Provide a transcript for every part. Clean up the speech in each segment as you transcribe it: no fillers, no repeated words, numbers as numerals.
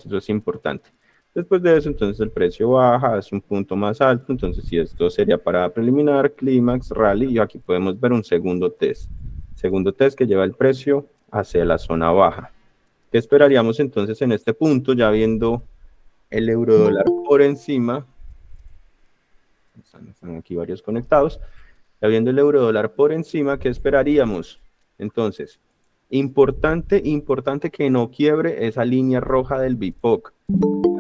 Eso es importante. Después de eso, entonces el precio baja, hace un punto más alto. Entonces, si esto sería parada preliminar, clímax, rally, y aquí podemos ver un segundo test. Segundo test que lleva el precio hacia la zona baja. ¿Qué esperaríamos entonces en este punto? Ya viendo el euro dólar por encima, están aquí varios conectados, ya viendo el euro dólar por encima, ¿qué esperaríamos? Entonces, importante que no quiebre esa línea roja del BIPOC.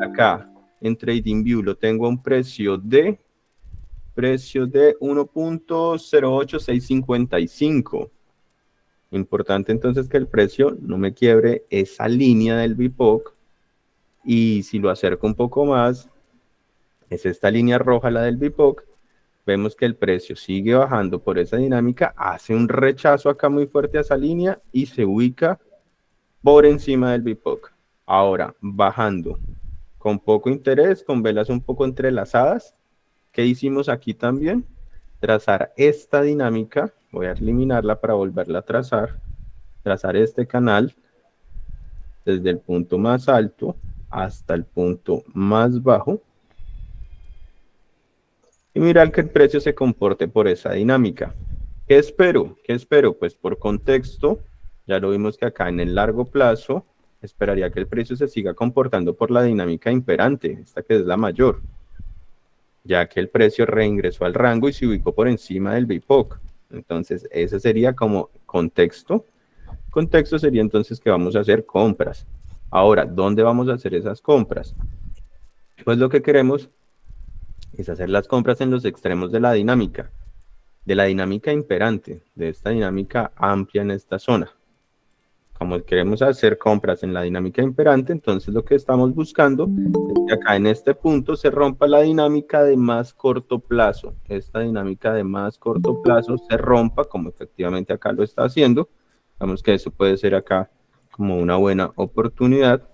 Acá en TradingView lo tengo a un precio de 1.08655. Importante entonces que el precio no me quiebre esa línea del BIPOC, y si lo acerco un poco más, es esta línea roja, la del BIPOC. Vemos que el precio sigue bajando por esa dinámica, hace un rechazo acá muy fuerte a esa línea y se ubica por encima del BIPOC. Ahora, bajando con poco interés, con velas un poco entrelazadas. ¿Qué hicimos aquí también? Trazar esta dinámica. Voy a eliminarla para volverla a trazar. Trazar este canal desde el punto más alto hasta el punto más bajo. Y mirar que el precio se comporte por esa dinámica. ¿Qué espero? ¿Qué espero? Pues por contexto, ya lo vimos que acá en el largo plazo, esperaría que el precio se siga comportando por la dinámica imperante, esta que es la mayor, ya que el precio reingresó al rango y se ubicó por encima del BIPOC. Entonces, ese sería como contexto. Contexto sería entonces que vamos a hacer compras. Ahora, ¿dónde vamos a hacer esas compras? Pues lo que queremos es hacer las compras en los extremos de la dinámica imperante, de esta dinámica amplia en esta zona. Como queremos hacer compras en la dinámica imperante, entonces lo que estamos buscando es que acá en este punto se rompa la dinámica de más corto plazo. Esta dinámica de más corto plazo se rompa, como efectivamente acá lo está haciendo. Vamos que eso puede ser acá como una buena oportunidad.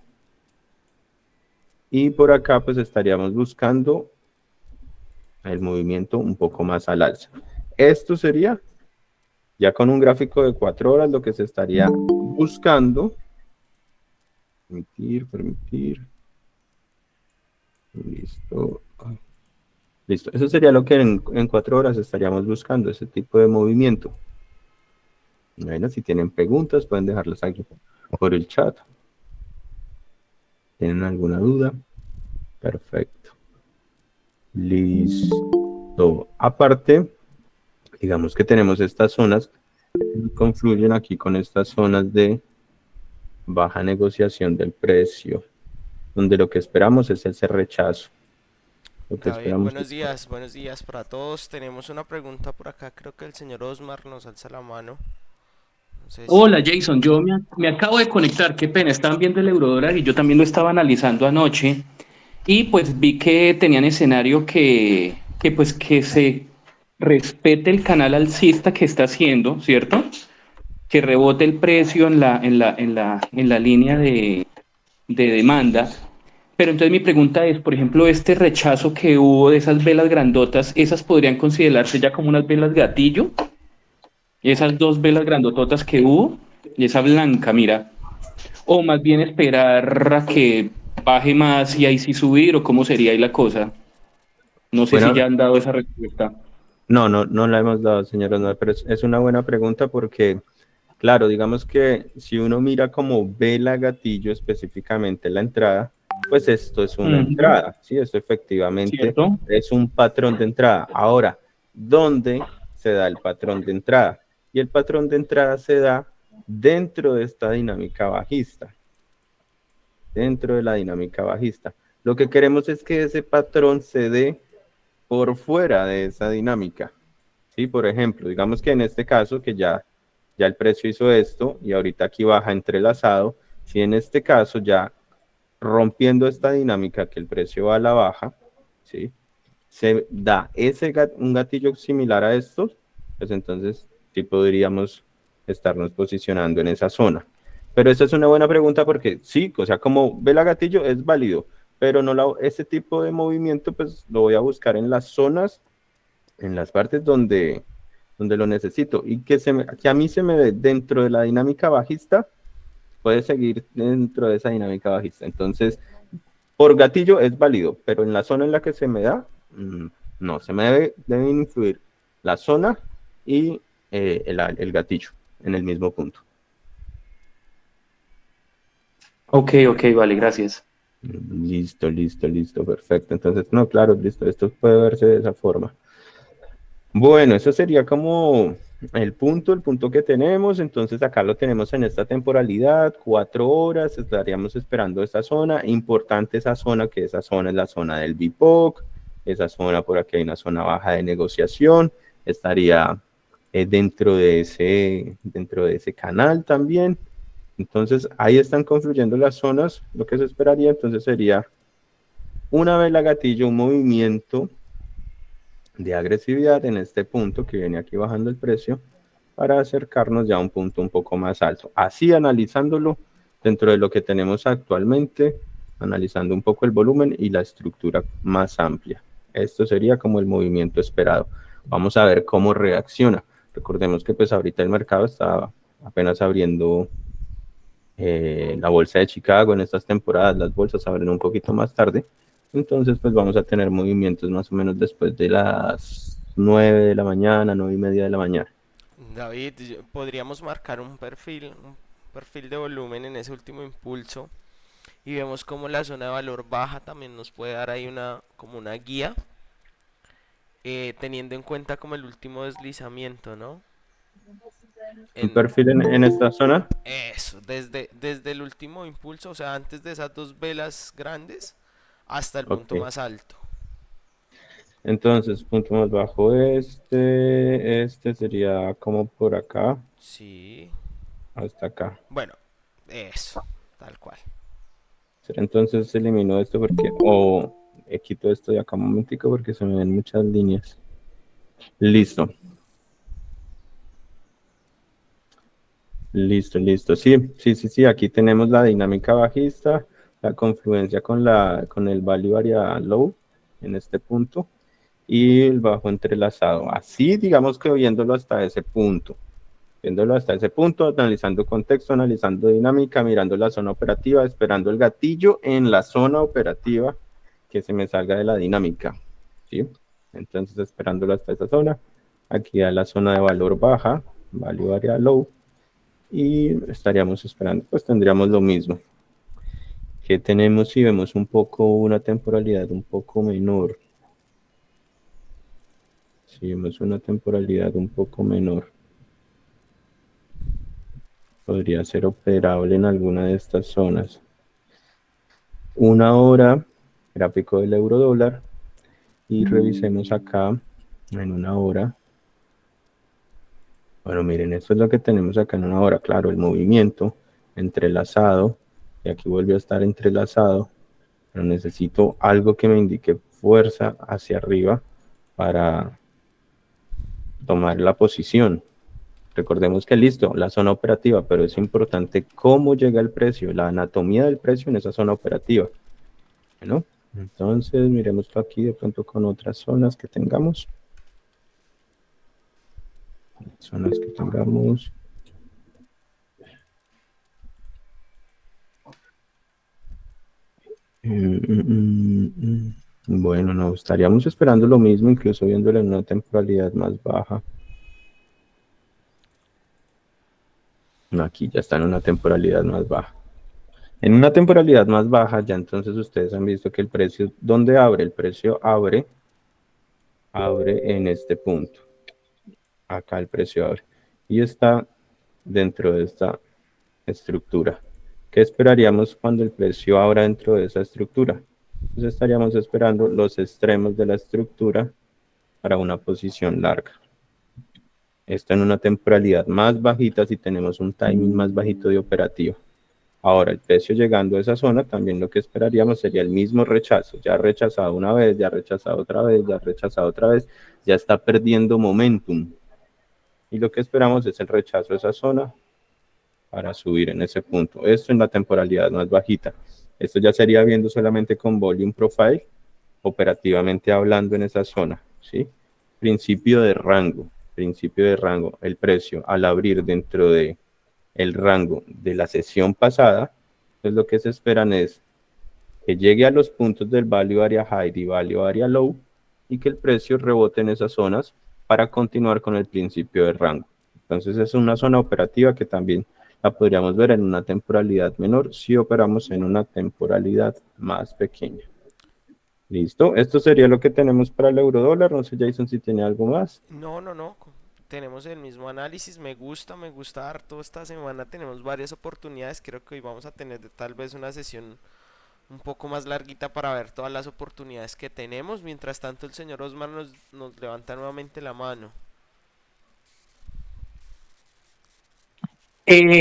Y por acá pues estaríamos buscando el movimiento un poco más al alza. Esto sería ya con un gráfico de 4 horas lo que se estaría buscando. Permitir. Listo. Listo. Eso sería lo que en 4 horas estaríamos buscando, ese tipo de movimiento. Bueno, si tienen preguntas, pueden dejarlas aquí por el chat. ¿Tienen alguna duda? Perfecto. Listo. Aparte, digamos que tenemos estas zonas que confluyen aquí con estas zonas de baja negociación del precio, donde lo que esperamos es ese rechazo. Lo que David, esperamos es... buenos días para todos. Tenemos una pregunta por acá, creo que el señor Osmar nos alza la mano. No sé Hola si... Jason, yo me acabo de conectar, qué pena, estaban viendo el eurodólar y yo también lo estaba analizando anoche y pues vi que tenían escenario que se respete el canal alcista que está haciendo, ¿cierto? Que rebote el precio en la línea de demanda. Pero entonces mi pregunta es, por ejemplo, este rechazo que hubo de esas velas grandotas, ¿esas podrían considerarse ya como unas velas gatillo? Esas dos velas grandototas que hubo y esa blanca, mira. O más bien esperar a que baje más y ahí sí subir, o cómo sería ahí la cosa. No sé si Bueno, ya han dado esa respuesta. no la hemos dado, señor Osmar, pero es una buena pregunta porque, claro, digamos que si uno mira como vela gatillo específicamente la entrada, pues esto es una Ujú. entrada, ¿sí? Esto efectivamente ¿Cierto? es un patrón de entrada. Ahora, ¿dónde se da el patrón de entrada? Y el patrón de entrada se da dentro de esta dinámica bajista, dentro de la dinámica bajista. Lo que queremos es que ese patrón se dé por fuera de esa dinámica. ¿Sí? Por ejemplo, digamos que en este caso que ya el precio hizo esto y ahorita aquí baja entrelazado, si en este caso ya rompiendo esta dinámica que el precio va a la baja, ¿sí? Se da un gatillo similar a estos, pues entonces sí podríamos estarnos posicionando en esa zona. Pero esa es una buena pregunta porque sí, o sea, como vela gatillo es válido, pero no ese tipo de movimiento pues lo voy a buscar en las zonas, en las partes donde lo necesito y que a mí se me dé dentro de la dinámica bajista, puede seguir dentro de esa dinámica bajista. Entonces, por gatillo es válido, pero en la zona en la que se me da, no, se me deben influir la zona y el gatillo en el mismo punto. Ok, vale, gracias. Listo, listo, listo, perfecto. Entonces, no, claro, listo, esto puede verse de esa forma. Bueno, eso sería como el punto que tenemos. Entonces, acá lo tenemos en esta temporalidad, 4 horas, estaríamos esperando esta zona. Importante esa zona, que esa zona es la zona del BIPOC, esa zona por aquí hay una zona baja de negociación, estaría dentro de ese canal también. Entonces, ahí están confluyendo las zonas. Lo que se esperaría entonces sería una vela gatillo, un movimiento de agresividad en este punto que viene aquí bajando el precio para acercarnos ya a un punto un poco más alto. Así analizándolo dentro de lo que tenemos actualmente, analizando un poco el volumen y la estructura más amplia. Esto sería como el movimiento esperado. Vamos a ver cómo reacciona. Recordemos que pues ahorita el mercado está apenas abriendo la bolsa de Chicago. En estas temporadas las bolsas abren un poquito más tarde, entonces pues vamos a tener movimientos más o menos después de las 9 de la mañana, 9:30 de la mañana. David, podríamos marcar un perfil de volumen en ese último impulso y vemos como la zona de valor baja también nos puede dar ahí como una guía, teniendo en cuenta como el último deslizamiento, ¿no? Un perfil en esta zona. Eso, desde el último impulso, o sea, antes de esas dos velas grandes hasta el punto Ok. más alto. Entonces, punto más bajo este sería como por acá, Sí. hasta acá. Bueno, eso, tal cual. Será entonces elimino esto porque, quito esto de acá un momentico porque se me ven muchas líneas. Listo. Listo, listo. Sí. Aquí tenemos la dinámica bajista, la confluencia con el value area low en este punto y el bajo entrelazado. Así, digamos que viéndolo hasta ese punto. Viéndolo hasta ese punto, analizando contexto, analizando dinámica, mirando la zona operativa, esperando el gatillo en la zona operativa que se me salga de la dinámica. ¿Sí? Entonces, esperándolo hasta esa zona. Aquí a la zona de valor baja, value area low, y estaríamos esperando, pues tendríamos lo mismo. Que tenemos si vemos un poco una temporalidad un poco menor. Si vemos una temporalidad un poco menor, podría ser operable en alguna de estas zonas. 1 hora, gráfico del euro dólar, y revisemos acá en 1 hora. Bueno, miren, esto es lo que tenemos acá en 1 hora. Claro, el movimiento entrelazado, y aquí vuelve a estar entrelazado, pero necesito algo que me indique fuerza hacia arriba para tomar la posición. Recordemos que listo, la zona operativa, pero es importante cómo llega el precio, la anatomía del precio en esa zona operativa. Bueno, entonces miremoslo aquí de pronto con otras zonas que tengamos. Zonas que tengamos. Bueno, no, estaríamos esperando lo mismo, incluso viéndolo en una temporalidad más baja. No, aquí ya está en una temporalidad más baja. En una temporalidad más baja, ya entonces ustedes han visto que el precio, ¿dónde abre? El precio abre en este punto. Acá el precio abre. Y está dentro de esta estructura. ¿Qué esperaríamos cuando el precio abra dentro de esa estructura? Pues estaríamos esperando los extremos de la estructura para una posición larga. Esto en una temporalidad más bajita si tenemos un timing más bajito de operativo. Ahora, el precio llegando a esa zona, también lo que esperaríamos sería el mismo rechazo. Ya rechazado una vez, ya rechazado otra vez, ya rechazado otra vez, ya está perdiendo momentum. Y lo que esperamos es el rechazo de esa zona para subir en ese punto. Esto en la temporalidad más bajita. Esto ya sería viendo solamente con volume profile, operativamente hablando en esa zona, ¿sí? Principio de rango. El precio al abrir dentro de el rango de la sesión pasada, pues lo que se esperan es que llegue a los puntos del value area high y value area low y que el precio rebote en esas zonas para continuar con el principio de rango. Entonces es una zona operativa que también la podríamos ver en una temporalidad menor si operamos en una temporalidad más pequeña. Listo, esto sería lo que tenemos para el euro dólar. No sé, Jason, si tiene algo más. No, no, no. Tenemos el mismo análisis. Me gusta harto. Esta semana tenemos varias oportunidades. Creo que hoy vamos a tener tal vez una sesión un poco más larguita para ver todas las oportunidades que tenemos. Mientras tanto, el señor Osmar nos levanta nuevamente la mano.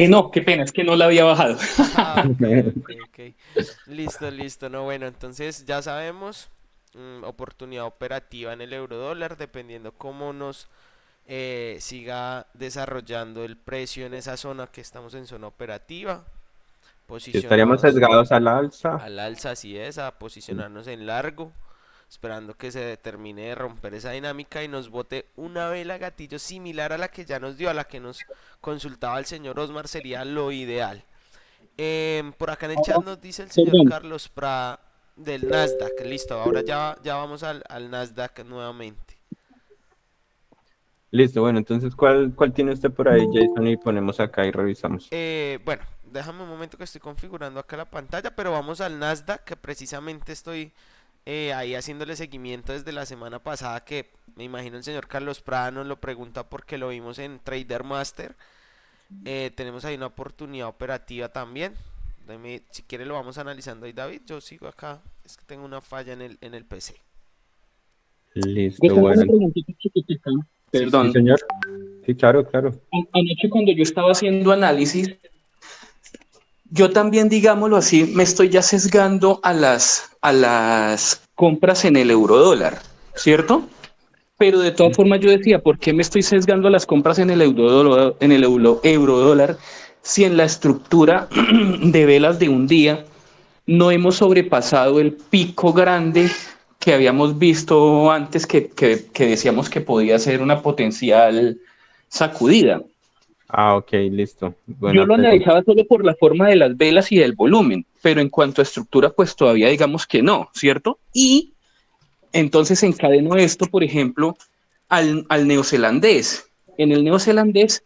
No, qué pena, es que no la había bajado. Ah, ok. Listo, listo. No, bueno, entonces ya sabemos. Oportunidad operativa en el euro dólar, dependiendo cómo nos siga desarrollando el precio en esa zona que estamos en zona operativa. Estaríamos Posicionados sesgados al alza. al alza, así es, a posicionarnos en largo, esperando que se termine de romper esa dinámica y nos bote una vela gatillo similar a la que ya nos dio, a la que nos consultaba el señor Osmar, sería lo ideal. Por acá en el chat nos dice el señor Perdón. Carlos Pra del Nasdaq. Listo, ahora ya vamos al Nasdaq nuevamente. Listo, bueno, entonces, ¿cuál tiene usted por ahí, Jason? Y ponemos acá y revisamos. Bueno, déjame un momento que estoy configurando acá la pantalla, pero vamos al Nasdaq, que precisamente estoy ahí haciéndole seguimiento desde la semana pasada, que me imagino el señor Carlos Prada nos lo pregunta porque lo vimos en Trader Master. Tenemos ahí una oportunidad operativa también. Si quiere lo vamos analizando ahí, David. Yo sigo acá, es que tengo una falla en el PC. Listo, Yo tengo una bueno. preguntita chiquitica. Sí, Sí, Perdón. señor. Sí, claro, claro. Anoche cuando yo estaba haciendo análisis, yo también, digámoslo así, me estoy ya sesgando a las compras en el eurodólar, ¿cierto? Pero de todas formas yo decía, ¿por qué me estoy sesgando a las compras en el eurodólar si en la estructura de velas de un día no hemos sobrepasado el pico grande que habíamos visto antes que decíamos que podía ser una potencial sacudida? Ah, ok, listo. Yo Buena lo pregunta. analizaba solo por la forma de las velas y del volumen, pero en cuanto a estructura, pues todavía digamos que no, ¿cierto? Y entonces encadeno esto, por ejemplo, al neozelandés. En el neozelandés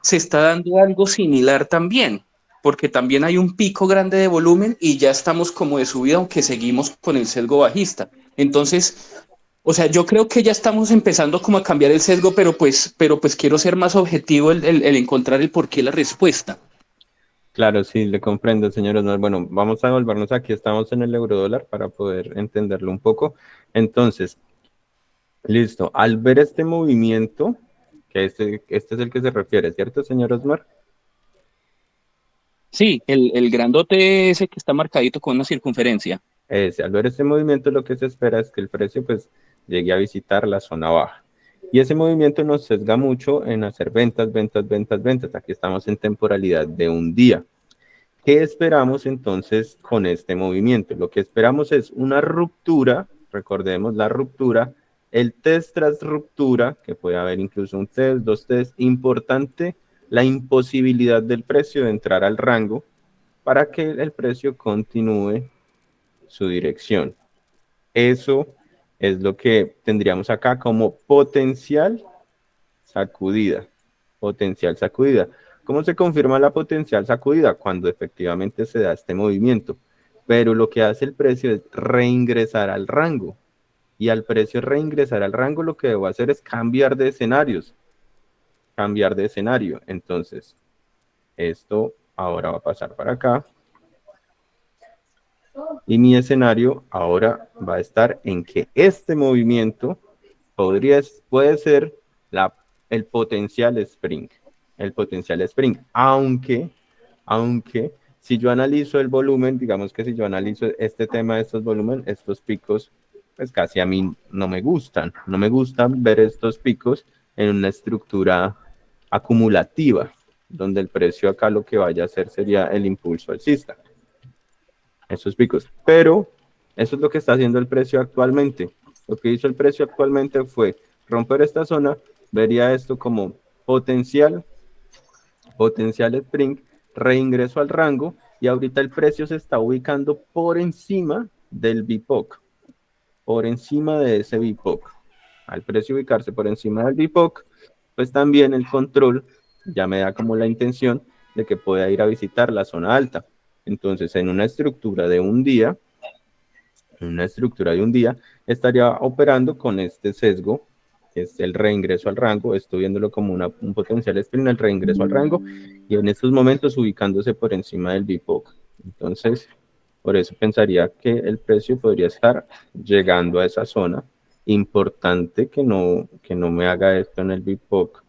se está dando algo similar también, porque también hay un pico grande de volumen y ya estamos como de subida, aunque seguimos con el sesgo bajista. Entonces, o sea, yo creo que ya estamos empezando como a cambiar el sesgo, pero pues quiero ser más objetivo el encontrar el porqué, la respuesta. Claro, sí, le comprendo, señor Osmar. Bueno, vamos a volvernos aquí. Estamos en el eurodólar para poder entenderlo un poco. Entonces, listo. Al ver este movimiento, que este es el que se refiere, ¿cierto, señor Osmar? Sí, el grandote ese que está marcadito con una circunferencia. Al ver este movimiento, lo que se espera es que el precio pues llegue a visitar la zona baja. Y ese movimiento nos sesga mucho en hacer ventas, ventas, ventas, ventas. Aquí estamos en temporalidad de un día. ¿Qué esperamos entonces con este movimiento? Lo que esperamos es una ruptura, recordemos la ruptura, el test tras ruptura, que puede haber incluso un test, dos tests, importante, la imposibilidad del precio de entrar al rango para que el precio continúe su dirección. Eso es lo que tendríamos acá como potencial sacudida. Potencial sacudida. ¿Cómo se confirma la potencial sacudida? Cuando efectivamente se da este movimiento. Pero lo que hace el precio es reingresar al rango. Y al precio reingresar al rango, lo que debo hacer es cambiar de escenarios. Cambiar de escenario. Entonces, esto ahora va a pasar para acá. Y mi escenario ahora va a estar en que este movimiento puede ser el potencial spring. El potencial spring. Aunque si yo analizo el volumen, digamos que si yo analizo este tema de estos volúmenes, estos picos, pues casi a mí no me gustan. No me gustan ver estos picos en una estructura acumulativa, donde el precio acá lo que vaya a hacer sería el impulso alcista. Esos picos. Pero eso es lo que está haciendo el precio actualmente. Lo que hizo el precio actualmente fue romper esta zona, vería esto como potencial spring, reingreso al rango y ahorita el precio se está ubicando por encima del BIPOC, por encima de ese BIPOC. Al precio ubicarse por encima del BIPOC, pues también el control ya me da como la intención de que pueda ir a visitar la zona alta. Entonces, en una estructura de un día, estaría operando con este sesgo, que es el reingreso al rango. Estoy viéndolo como un potencial sprint, el reingreso al rango, y en estos momentos ubicándose por encima del BIPOC. Entonces, por eso pensaría que el precio podría estar llegando a esa zona. Importante que no me haga esto en el BIPOC,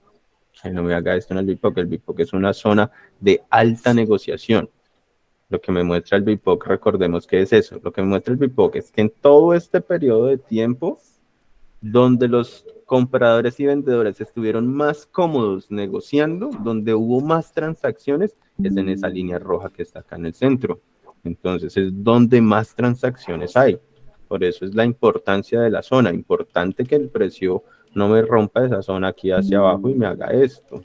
el BIPOC es una zona de alta negociación. Lo que me muestra el BIPOC, recordemos que es eso, lo que me muestra el BIPOC es que en todo este periodo de tiempo, donde los compradores y vendedores estuvieron más cómodos negociando, donde hubo más transacciones, es en esa línea roja que está acá en el centro. Entonces es donde más transacciones hay. Por eso es la importancia de la zona. Importante que el precio no me rompa esa zona aquí hacia abajo y me haga esto.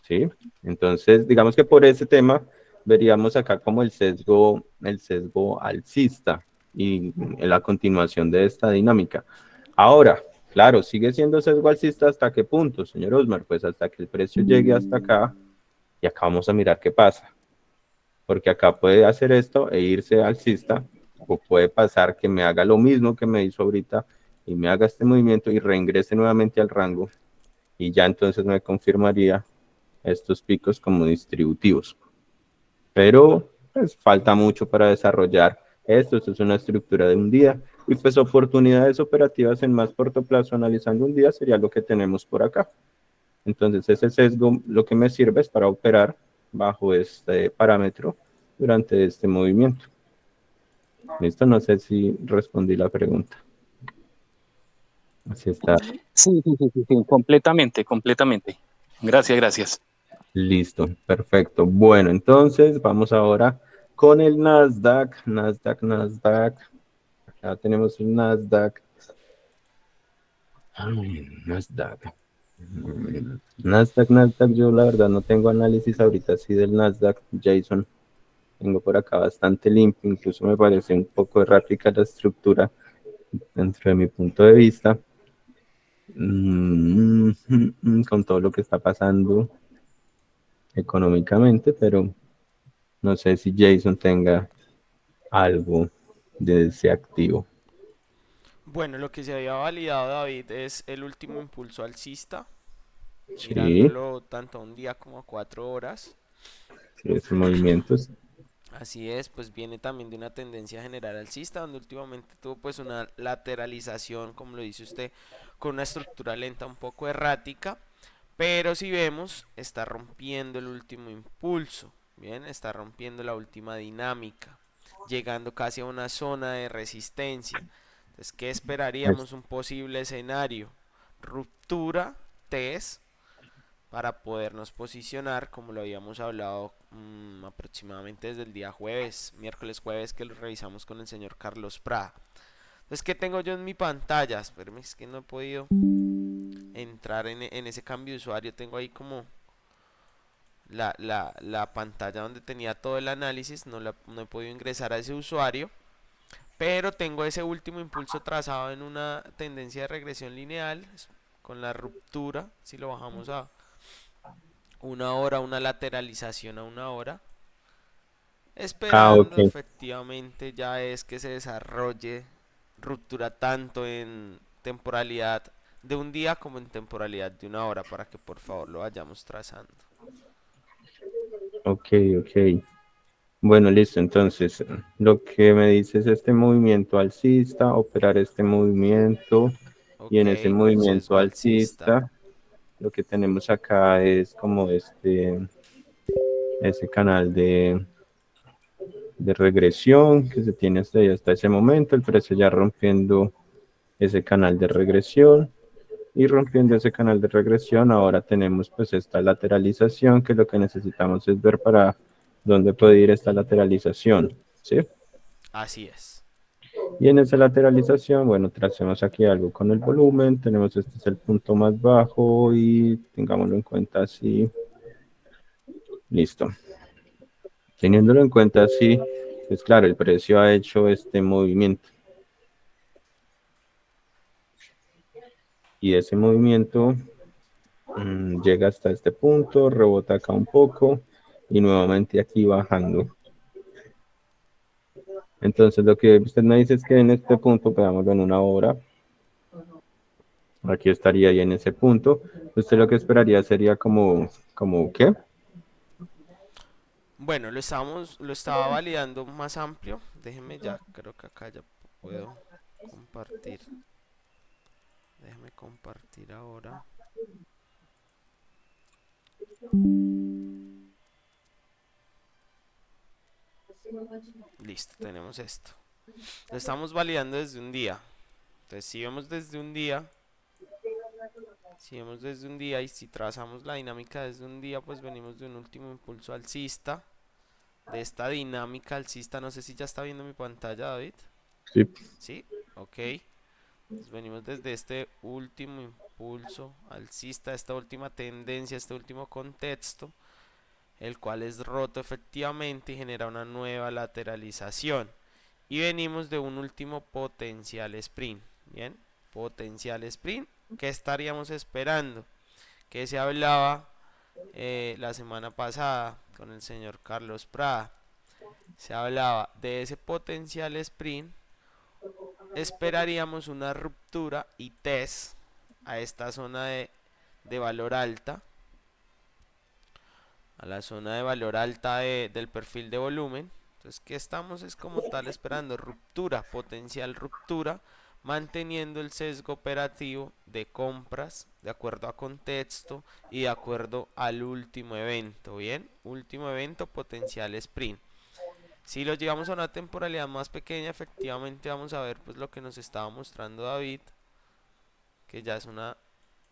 ¿Sí? Entonces, digamos que por ese tema veríamos acá como el sesgo alcista y en la continuación de esta dinámica. Ahora, claro, sigue siendo sesgo alcista hasta qué punto, señor Osmar, pues hasta que el precio llegue hasta acá y acá vamos a mirar qué pasa. Porque acá puede hacer esto e irse alcista, o puede pasar que me haga lo mismo que me hizo ahorita y me haga este movimiento y reingrese nuevamente al rango y ya entonces me confirmaría estos picos como distributivos. Pero pues falta mucho para desarrollar esto. Esto es una estructura de un día y pues oportunidades operativas en más corto plazo analizando un día sería lo que tenemos por acá. Entonces ese sesgo lo que me sirve es para operar bajo este parámetro durante este movimiento. Listo, no sé si respondí la pregunta. Así está. Sí, completamente, completamente. Gracias. Listo, perfecto. Bueno, entonces vamos ahora con el Nasdaq. Acá tenemos el Nasdaq. Nasdaq, yo la verdad no tengo análisis ahorita así del Nasdaq, Jason. Tengo por acá bastante limpio, incluso me parece un poco errática la estructura dentro de mi punto de vista. Con todo lo que está pasando económicamente, pero no sé si Jason tenga algo de ese activo. Bueno, lo que se había validado, David, es el último impulso alcista, Sí, mirándolo tanto a un día como a 4 horas. sí, esos movimientos. Así es, pues viene también de una tendencia general alcista, donde últimamente tuvo pues una lateralización, como lo dice usted, con una estructura lenta un poco errática, pero si vemos, está rompiendo el último impulso, bien, está rompiendo la última dinámica, llegando casi a una zona de resistencia. Entonces, ¿qué esperaríamos? Un posible escenario, ruptura, test, para podernos posicionar como lo habíamos hablado aproximadamente desde el día jueves, miércoles jueves que lo revisamos con el señor Carlos Prada. Entonces, ¿qué tengo yo en mi pantalla? Espérame, es que no he podido entrar en ese cambio de usuario. Tengo ahí como la pantalla donde tenía todo el análisis. No he podido ingresar a ese usuario. Pero tengo ese último impulso trazado en una tendencia de regresión lineal con la ruptura. Si lo bajamos a una hora, una lateralización a una hora, esperando Ok. efectivamente ya es que se desarrolle ruptura tanto en temporalidad de un día como en temporalidad de una hora, para que por favor lo vayamos trazando. Ok. Bueno, listo. Entonces, lo que me dice es este movimiento alcista, operar este movimiento, y Ok, en ese con movimiento sesgo alcista. alcista, lo que tenemos acá es como ese canal de regresión que se tiene hasta ese momento, el precio ya rompiendo ese canal de regresión. Y rompiendo ese canal de regresión, ahora tenemos pues esta lateralización, que lo que necesitamos es ver para dónde puede ir esta lateralización, ¿sí? Así es. Y en esa lateralización, bueno, tracemos aquí algo con el volumen, tenemos este es el punto más bajo y tengámoslo en cuenta así, listo. Teniéndolo en cuenta, sí, pues claro, el precio ha hecho este movimiento. Y ese movimiento llega hasta este punto, rebota acá un poco y nuevamente aquí bajando. Entonces lo que usted me dice es que en este punto, veámoslo en una hora, aquí estaría ahí en ese punto. Usted lo que esperaría sería como ¿qué? Bueno, lo estaba validando más amplio. Déjeme ya, creo que acá ya puedo compartir. Déjeme compartir ahora. Listo, tenemos esto. Lo estamos validando desde un día. Entonces, si vemos desde un día, y si trazamos la dinámica desde un día, pues venimos de un último impulso alcista. De esta dinámica alcista, no sé si ya está viendo mi pantalla, David. Sí. Sí, ok. Entonces venimos desde este último impulso alcista, esta última tendencia, este último contexto, el cual es roto efectivamente y genera una nueva lateralización. Y venimos de un último potencial sprint. Bien, potencial sprint. ¿Qué estaríamos esperando? Que se hablaba la semana pasada con el señor Carlos Prada. Se hablaba de ese potencial sprint. Esperaríamos una ruptura y test a esta zona de valor alta, a la zona de valor alta del perfil de volumen. Entonces, ¿qué estamos? Es como tal esperando ruptura, potencial ruptura, manteniendo el sesgo operativo de compras de acuerdo a contexto y de acuerdo al último evento. Bien, último evento, potencial sprint. Si lo llevamos a una temporalidad más pequeña, efectivamente vamos a ver pues lo que nos estaba mostrando David, que ya es una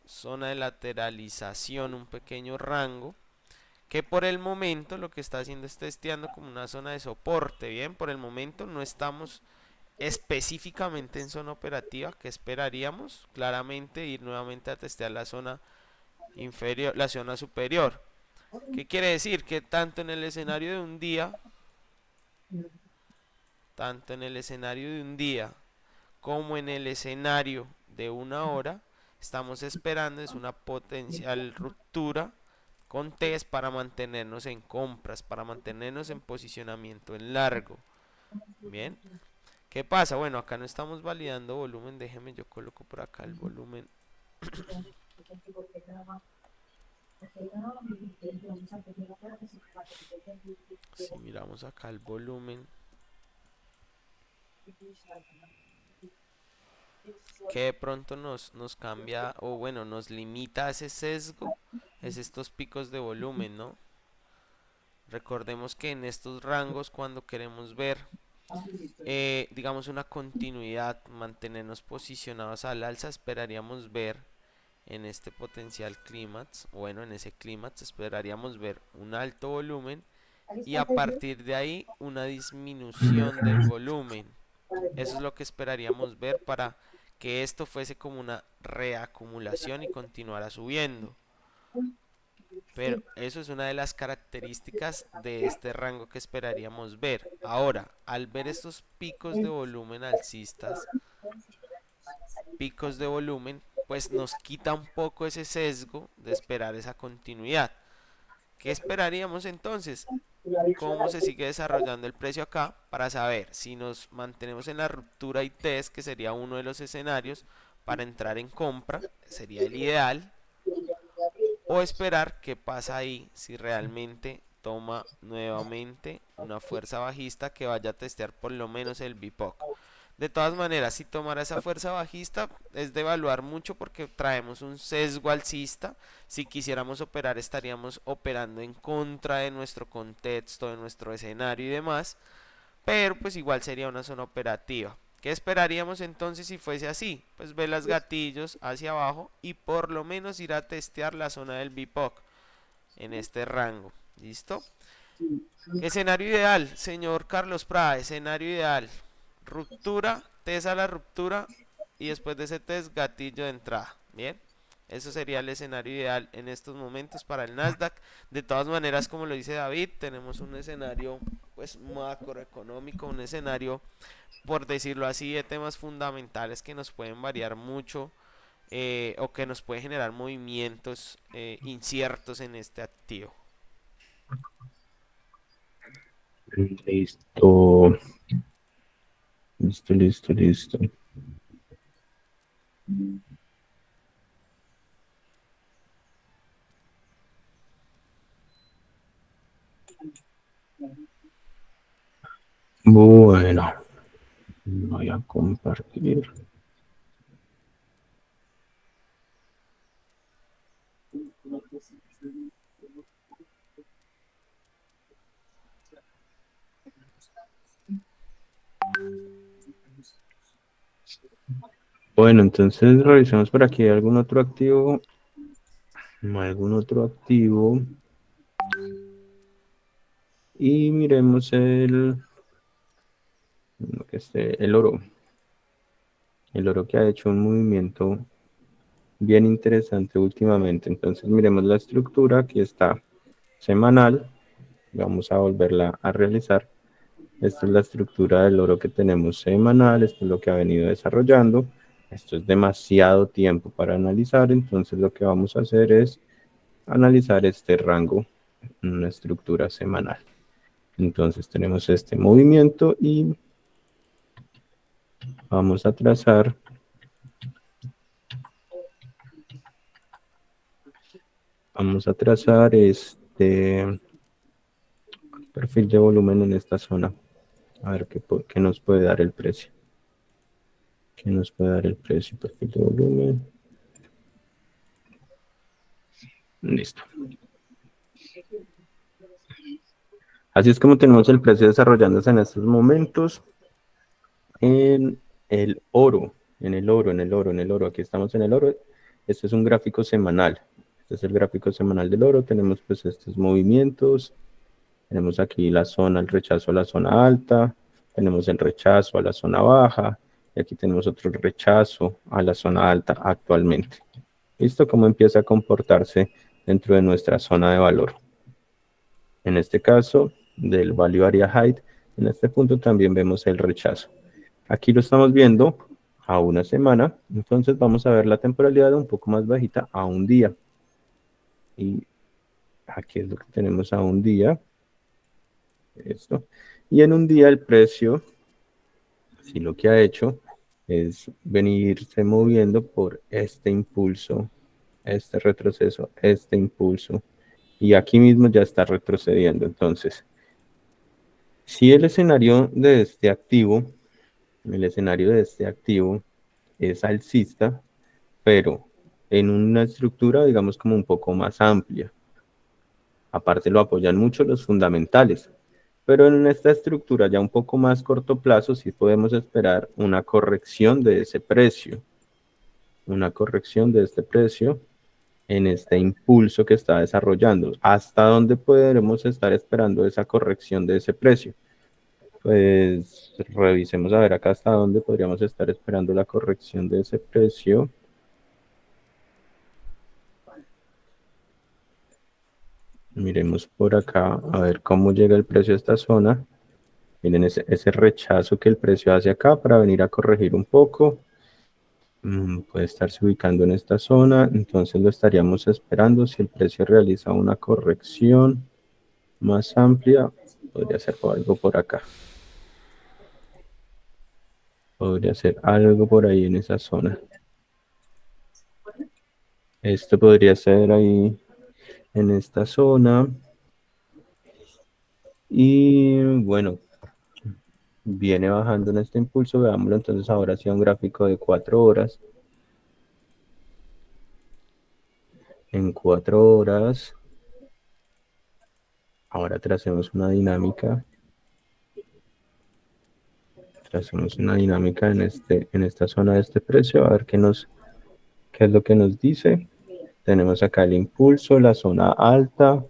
zona de lateralización, un pequeño rango, que por el momento lo que está haciendo es testeando como una zona de soporte. Bien, por el momento no estamos específicamente en zona operativa, que esperaríamos claramente ir nuevamente a testear la zona inferior, la zona superior. ¿Qué quiere decir? Que tanto en el escenario de un día, como en el escenario de una hora, estamos esperando es una potencial ruptura con test para mantenernos en compras, para mantenernos en posicionamiento en largo. Bien, ¿qué pasa? Bueno, acá no estamos validando volumen, déjeme yo coloco por acá el volumen. Si miramos acá el volumen, que de pronto nos cambia o bueno, nos limita ese sesgo, es estos picos de volumen, ¿no? Recordemos que en estos rangos cuando queremos ver digamos una continuidad, mantenernos posicionados al alza, esperaríamos ver en este potencial clímax, bueno, en ese clímax esperaríamos ver un alto volumen y a partir de ahí una disminución del volumen. Eso es lo que esperaríamos ver para que esto fuese como una reacumulación y continuara subiendo. Pero eso es una de las características de este rango que esperaríamos ver. Ahora, al ver estos picos de volumen alcistas, picos de volumen, pues nos quita un poco ese sesgo de esperar esa continuidad. ¿Qué esperaríamos entonces? ¿Cómo se sigue desarrollando el precio acá? Para saber si nos mantenemos en la ruptura y test, que sería uno de los escenarios para entrar en compra, sería el ideal, o esperar qué pasa ahí si realmente toma nuevamente una fuerza bajista que vaya a testear por lo menos el BIPOC. De todas maneras, si tomara esa fuerza bajista es de evaluar mucho porque traemos un sesgo alcista. Si quisiéramos operar estaríamos operando en contra de nuestro contexto, de nuestro escenario y demás. Pero pues igual sería una zona operativa. ¿Qué esperaríamos entonces si fuese así? Pues velas gatillos hacia abajo y por lo menos ir a testear la zona del BIPOC en este rango. ¿Listo? Escenario ideal, señor Carlos Prada, escenario ideal. Ruptura, test a la ruptura y después de ese test gatillo de entrada. Bien, Eso sería el escenario ideal en estos momentos para el Nasdaq. De todas maneras, como lo dice David, tenemos un escenario pues macroeconómico, un escenario, por decirlo así, de temas fundamentales que nos pueden variar mucho, o que nos pueden generar movimientos inciertos en este activo. Listo, listo, listo, listo. Bueno, voy a compartir. Bueno, entonces revisemos por aquí algún otro activo. Algún otro activo. Y miremos el oro. El oro que ha hecho un movimiento bien interesante últimamente. Entonces miremos la estructura. Aquí está semanal. Vamos a volverla a realizar. Esta es la estructura del oro que tenemos semanal. Esto es lo que ha venido desarrollando. Esto es demasiado tiempo para analizar. Entonces lo que vamos a hacer es analizar este rango en una estructura semanal. Entonces tenemos este movimiento y vamos a trazar este perfil de volumen en esta zona. A ver qué nos puede dar el precio. ¿Qué nos puede dar el precio? Perfil de volumen. Listo. Así es como tenemos el precio desarrollándose en estos momentos. En el oro, en el oro, en el oro, en el oro. Aquí estamos en el oro. Este es un gráfico semanal. Este es el gráfico semanal del oro. Tenemos pues estos movimientos. Tenemos aquí la zona, el rechazo a la zona alta. Tenemos el rechazo a la zona baja. Y aquí tenemos otro rechazo a la zona alta actualmente. ¿Listo? ¿Cómo empieza a comportarse dentro de nuestra zona de valor? En este caso, del value area height, en este punto también vemos el rechazo. Aquí lo estamos viendo a una semana, entonces vamos a ver la temporalidad un poco más bajita a un día. Y aquí es lo que tenemos a un día. Esto. Y en un día el precio, si lo que ha hecho es venirse moviendo por este impulso, este retroceso, este impulso. Y aquí mismo ya está retrocediendo. Entonces, si el escenario de este activo, es alcista, pero en una estructura, digamos, como un poco más amplia. Aparte lo apoyan mucho los fundamentales, pero en esta estructura ya un poco más corto plazo sí podemos esperar una corrección de ese precio, una corrección de este precio en este impulso que está desarrollando. ¿Hasta dónde podremos estar esperando esa corrección de ese precio? Pues revisemos a ver acá hasta dónde podríamos estar esperando la corrección de ese precio. Miremos por acá a ver cómo llega el precio a esta zona. Miren ese rechazo que el precio hace acá para venir a corregir un poco. Puede estarse ubicando en esta zona. Entonces lo estaríamos esperando. Si el precio realiza una corrección más amplia, podría ser algo por acá. Podría ser algo por ahí en esa zona. Esto podría ser ahí en esta zona. Y bueno, viene bajando en este impulso. Veámoslo entonces ahora sí a un gráfico de 4 horas. En 4 horas. Ahora tracemos una dinámica. Tracemos una dinámica en esta zona de este precio. A ver qué es lo que nos dice. Tenemos acá el impulso, la zona alta.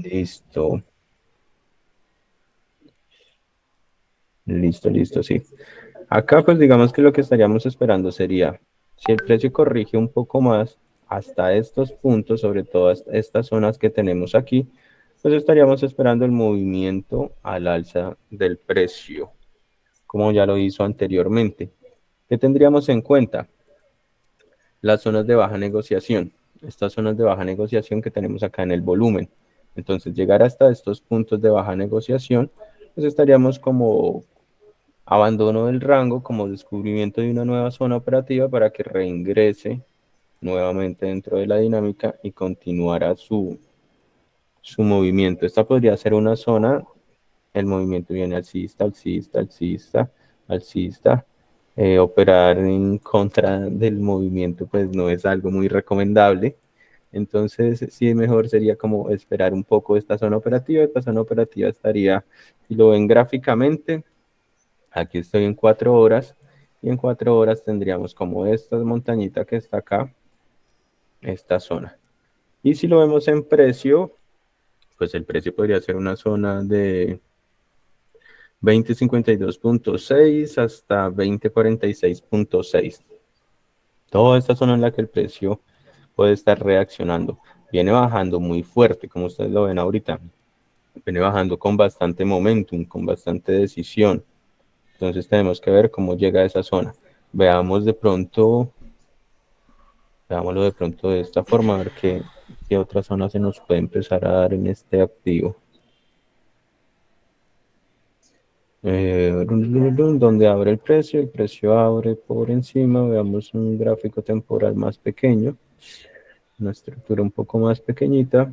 Listo. Listo, listo, sí. Acá pues digamos que lo que estaríamos esperando sería, si el precio corrige un poco más hasta estos puntos, sobre todo estas zonas que tenemos aquí, pues estaríamos esperando el movimiento al alza del precio, como ya lo hizo anteriormente. ¿Qué tendríamos en cuenta? Las zonas de baja negociación. Estas zonas de baja negociación que tenemos acá en el volumen. Entonces, llegar hasta estos puntos de baja negociación, pues estaríamos como abandono del rango, como descubrimiento de una nueva zona operativa para que reingrese nuevamente dentro de la dinámica y continuara su movimiento. Esta podría ser una zona, el movimiento viene alcista, alcista, alcista, alcista. Operar en contra del movimiento pues no es algo muy recomendable. Entonces, sí, mejor sería como esperar un poco esta zona operativa. Esta zona operativa estaría, si lo ven gráficamente, aquí estoy en 4 horas, y en 4 horas tendríamos como esta montañita que está acá, esta zona. Y si lo vemos en precio, pues el precio podría ser una zona de 20.52.6 hasta 20.46.6. Toda esta zona en la que el precio puede estar reaccionando. Viene bajando muy fuerte, como ustedes lo ven ahorita. Viene bajando con bastante momentum, con bastante decisión. Entonces tenemos que ver cómo llega a esa zona. Veámoslo de pronto de esta forma, a ver qué otra zona se nos puede empezar a dar en este activo. Donde abre el precio abre por encima, veamos un gráfico temporal más pequeño, una estructura un poco más pequeñita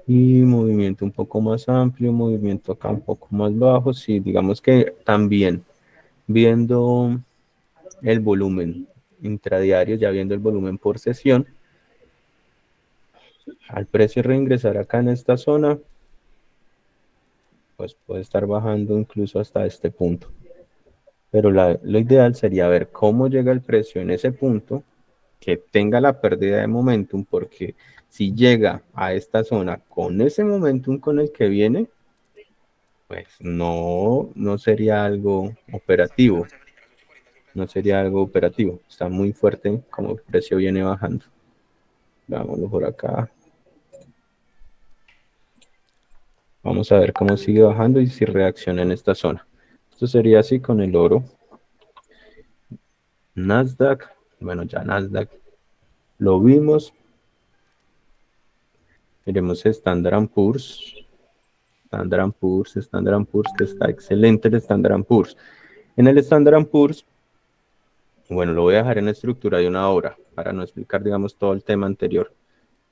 y movimiento un poco más amplio, movimiento acá un poco más bajo. Sí, digamos que también viendo el volumen intradiario, ya viendo el volumen por sesión, al precio reingresar acá en esta zona, pues puede estar bajando incluso hasta este punto. Pero lo ideal sería ver cómo llega el precio en ese punto, que tenga la pérdida de momentum, porque si llega a esta zona con ese momentum con el que viene, pues no sería algo operativo. No sería algo operativo. Está muy fuerte como el precio viene bajando. Vámonos por acá. Vamos a ver cómo sigue bajando y si reacciona en esta zona. Esto sería así con el oro. Nasdaq. Bueno, ya Nasdaq lo vimos. Miremos Standard & Poor's. Standard & Poor's, que está excelente el Standard & Poor's. En el Standard & Poor's, bueno, lo voy a dejar en la estructura de una hora para no explicar, digamos, todo el tema anterior.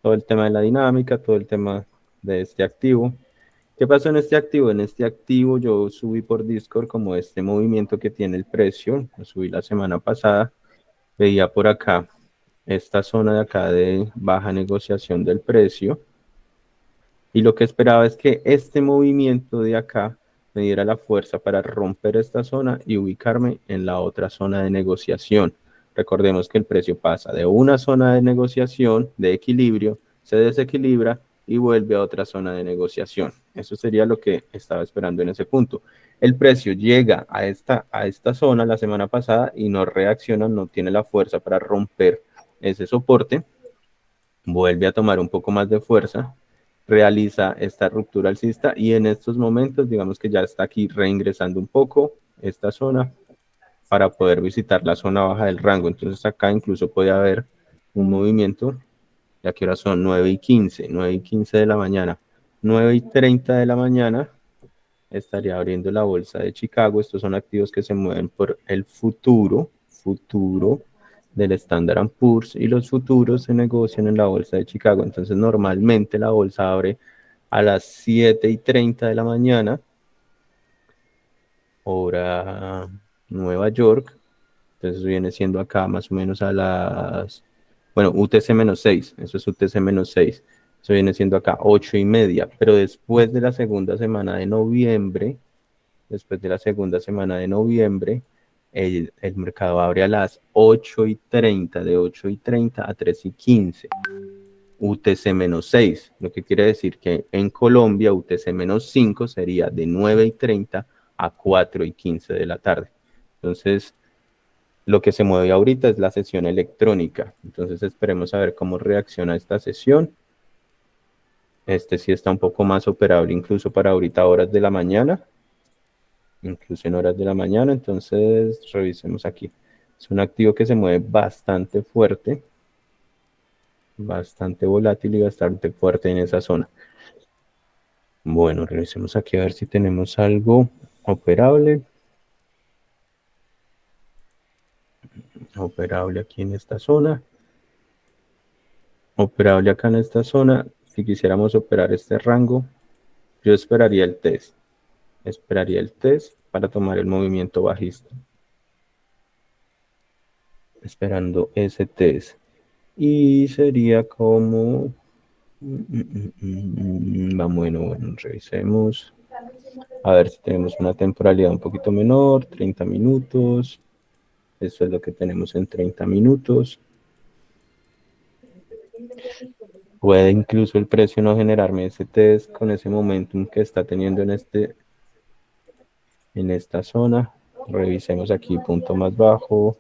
Todo el tema de la dinámica, todo el tema de este activo. ¿Qué pasó en este activo? En este activo yo subí por Discord como este movimiento que tiene el precio. Lo subí la semana pasada. Veía por acá esta zona de acá de baja negociación del precio. Y lo que esperaba es que este movimiento de acá me diera la fuerza para romper esta zona y ubicarme en la otra zona de negociación. Recordemos que el precio pasa de una zona de negociación, de equilibrio, se desequilibra y vuelve a otra zona de negociación. Eso sería lo que estaba esperando en ese punto. El precio llega a esta zona la semana pasada y no reacciona, no tiene la fuerza para romper ese soporte. Vuelve a tomar un poco más de fuerza, realiza esta ruptura alcista y en estos momentos digamos que ya está aquí reingresando un poco esta zona para poder visitar la zona baja del rango. Entonces acá incluso puede haber un movimiento, ya que ahora son 9:15 de la mañana, 9:30 de la mañana estaría abriendo la bolsa de Chicago. Estos son activos que se mueven por el futuro del Standard & Poor's, y los futuros se negocian en la bolsa de Chicago. Entonces normalmente la bolsa abre a las 7:30 de la mañana, hora Nueva York. Entonces viene siendo acá más o menos a las, bueno, UTC-6, eso es UTC-6. Eso viene siendo acá 8:30, pero después de la segunda semana de noviembre, el mercado abre a las 8:30, de 8:30 a 3:15, UTC-6, lo que quiere decir que en Colombia UTC-5 sería de 9:30 a 4:15 de la tarde. Entonces, lo que se mueve ahorita es la sesión electrónica. Entonces, esperemos a ver cómo reacciona esta sesión. Este sí está un poco más operable incluso para ahorita horas de la mañana. Incluso en horas de la mañana. Entonces, revisemos aquí. Es un activo que se mueve bastante fuerte. Bastante volátil y bastante fuerte en esa zona. Bueno, revisemos aquí a ver si tenemos algo operable. Operable aquí en esta zona. Operable acá en esta zona. Si quisiéramos operar este rango, yo esperaría el test. Esperaría el test para tomar el movimiento bajista. Esperando ese test. Y sería como... Bueno, revisemos. A ver si tenemos una temporalidad un poquito menor, 30 minutos. Eso es lo que tenemos en 30 minutos. Puede incluso el precio no generarme ese test con ese momentum que está teniendo en esta zona. Revisemos aquí punto más bajo.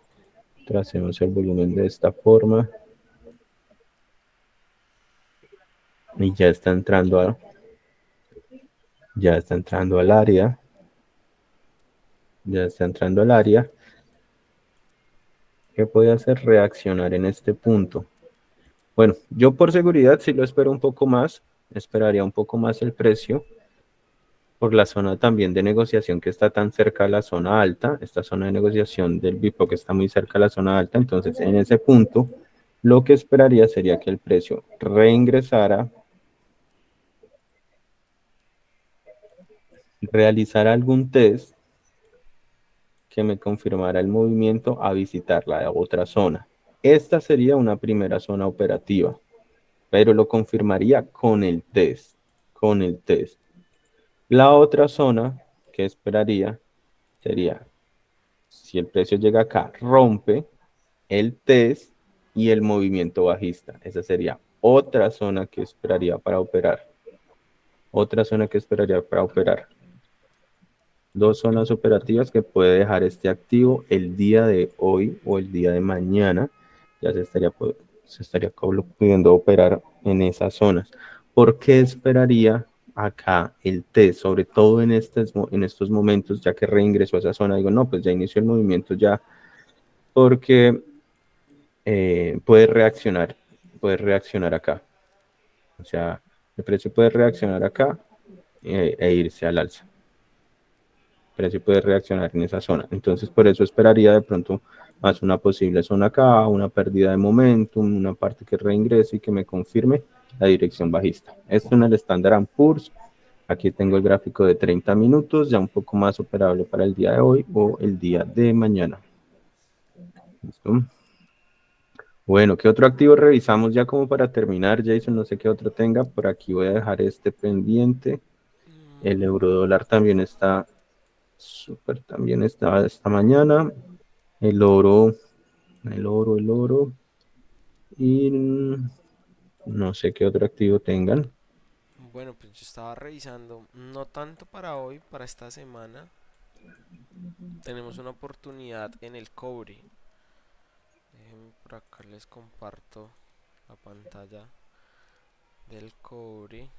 Tracemos el volumen de esta forma. Y ya está entrando al área. Ya está entrando al área. ¿Qué puede hacer? Reaccionar en este punto. Bueno, yo por seguridad sí lo espero un poco más. Esperaría un poco más el precio. Por la zona también de negociación que está tan cerca a la zona alta. Esta zona de negociación del BIPOC está muy cerca a la zona alta. Entonces, en ese punto, lo que esperaría sería que el precio reingresara, realizara algún test que me confirmara el movimiento a visitar la otra zona. Esta sería una primera zona operativa, pero lo confirmaría con el test. Con el test. La otra zona que esperaría sería, si el precio llega acá, rompe el test y el movimiento bajista. Esa sería otra zona que esperaría para operar. Otra zona que esperaría para operar. Dos zonas operativas que puede dejar este activo el día de hoy o el día de mañana. Ya se estaría pudiendo operar en esas zonas. ¿Por qué esperaría acá el test? Sobre todo en estos momentos, ya que reingresó a esa zona, digo, no, pues ya inició el movimiento ya, porque puede reaccionar acá. O sea, el precio puede reaccionar acá e irse al alza. El precio puede reaccionar en esa zona. Entonces, por eso esperaría de pronto más una posible zona acá, una pérdida de momentum, una parte que reingrese y que me confirme la dirección bajista. Esto en el Standard & Poor's. Aquí tengo el gráfico de 30 minutos, ya un poco más operable para el día de hoy o el día de mañana. ¿Listo? Bueno, ¿qué otro activo revisamos ya como para terminar, Jason? No sé qué otro tenga. Por aquí voy a dejar este pendiente. El eurodólar también está súper, también está esta mañana. El oro. Y no sé qué otro activo tengan. Bueno, pues yo estaba revisando, no tanto para hoy, para esta semana. Tenemos una oportunidad en el cobre. Déjenme por acá les comparto la pantalla del cobre.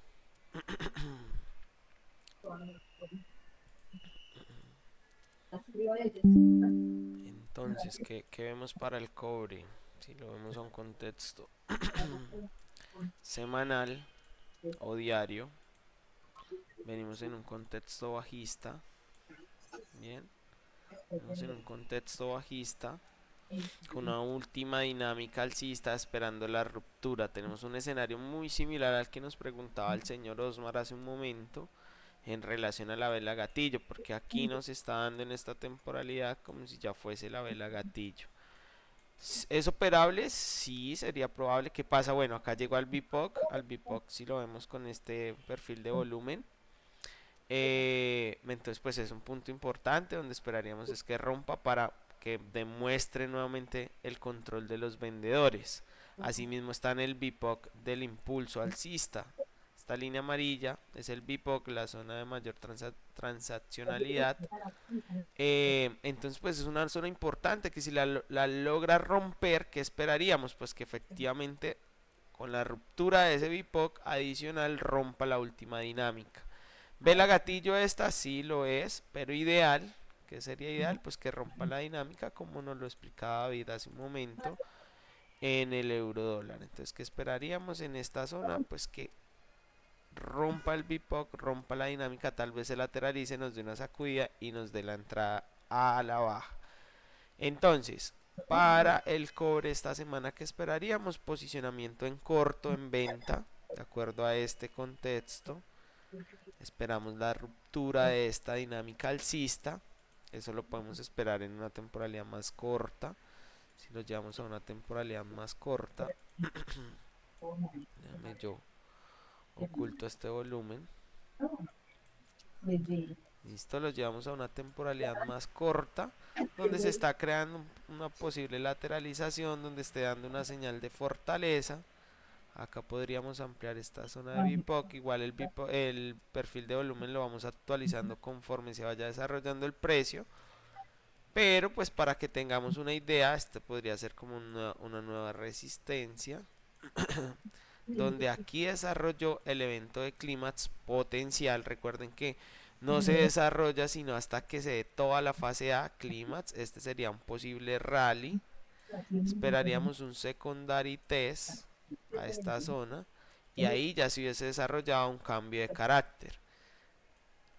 Entonces, ¿qué vemos para el cobre? Si lo vemos a un contexto semanal o diario, venimos en un contexto bajista. Bien, venimos en un contexto bajista con una última dinámica alcista esperando la ruptura. Tenemos un escenario muy similar al que nos preguntaba el señor Osmar hace un momento en relación a la vela gatillo, porque aquí nos está dando en esta temporalidad como si ya fuese la vela gatillo. ¿Es operable? Sí, sería probable. ¿Qué pasa? Bueno, acá llegó al BIPOC si lo vemos con este perfil de volumen. Entonces pues es un punto importante donde esperaríamos es que rompa para que demuestre nuevamente el control de los vendedores. Asimismo está en el BIPOC del impulso alcista. esta línea amarilla es el BIPOC, la zona de mayor transaccionalidad. Entonces pues es una zona importante que si la logra romper, ¿qué esperaríamos? Pues que efectivamente con la ruptura de ese BIPOC adicional rompa la última dinámica. ¿Vela gatillo esta? Sí lo es, pero ideal, ¿qué sería ideal? Pues que rompa la dinámica como nos lo explicaba David hace un momento en el euro dólar. Entonces, ¿qué esperaríamos en esta zona? Pues que rompa el BIPOC, rompa la dinámica, tal vez se lateralice, nos dé una sacudida y nos dé la entrada a la baja. Entonces, para el cobre esta semana, ¿qué esperaríamos? Posicionamiento en corto, en venta, de acuerdo a este contexto. Esperamos la ruptura de esta dinámica alcista. Eso lo podemos esperar en una temporalidad más corta. Si lo llevamos a una temporalidad más corta, déjame yo oculto este volumen. Listo, lo llevamos a una temporalidad más corta, donde se está creando una posible lateralización, donde esté dando una señal de fortaleza. Acá podríamos ampliar esta zona de BIPOC. Igual el perfil de volumen lo vamos actualizando conforme se vaya desarrollando el precio. Pero pues para que tengamos una idea, este podría ser como una nueva resistencia. Donde aquí desarrolló el evento de clímax potencial. Recuerden que no se desarrolla sino hasta que se dé toda la fase A clímax. Este sería un posible rally. Esperaríamos un secondary test a esta zona y ahí ya se hubiese desarrollado un cambio de carácter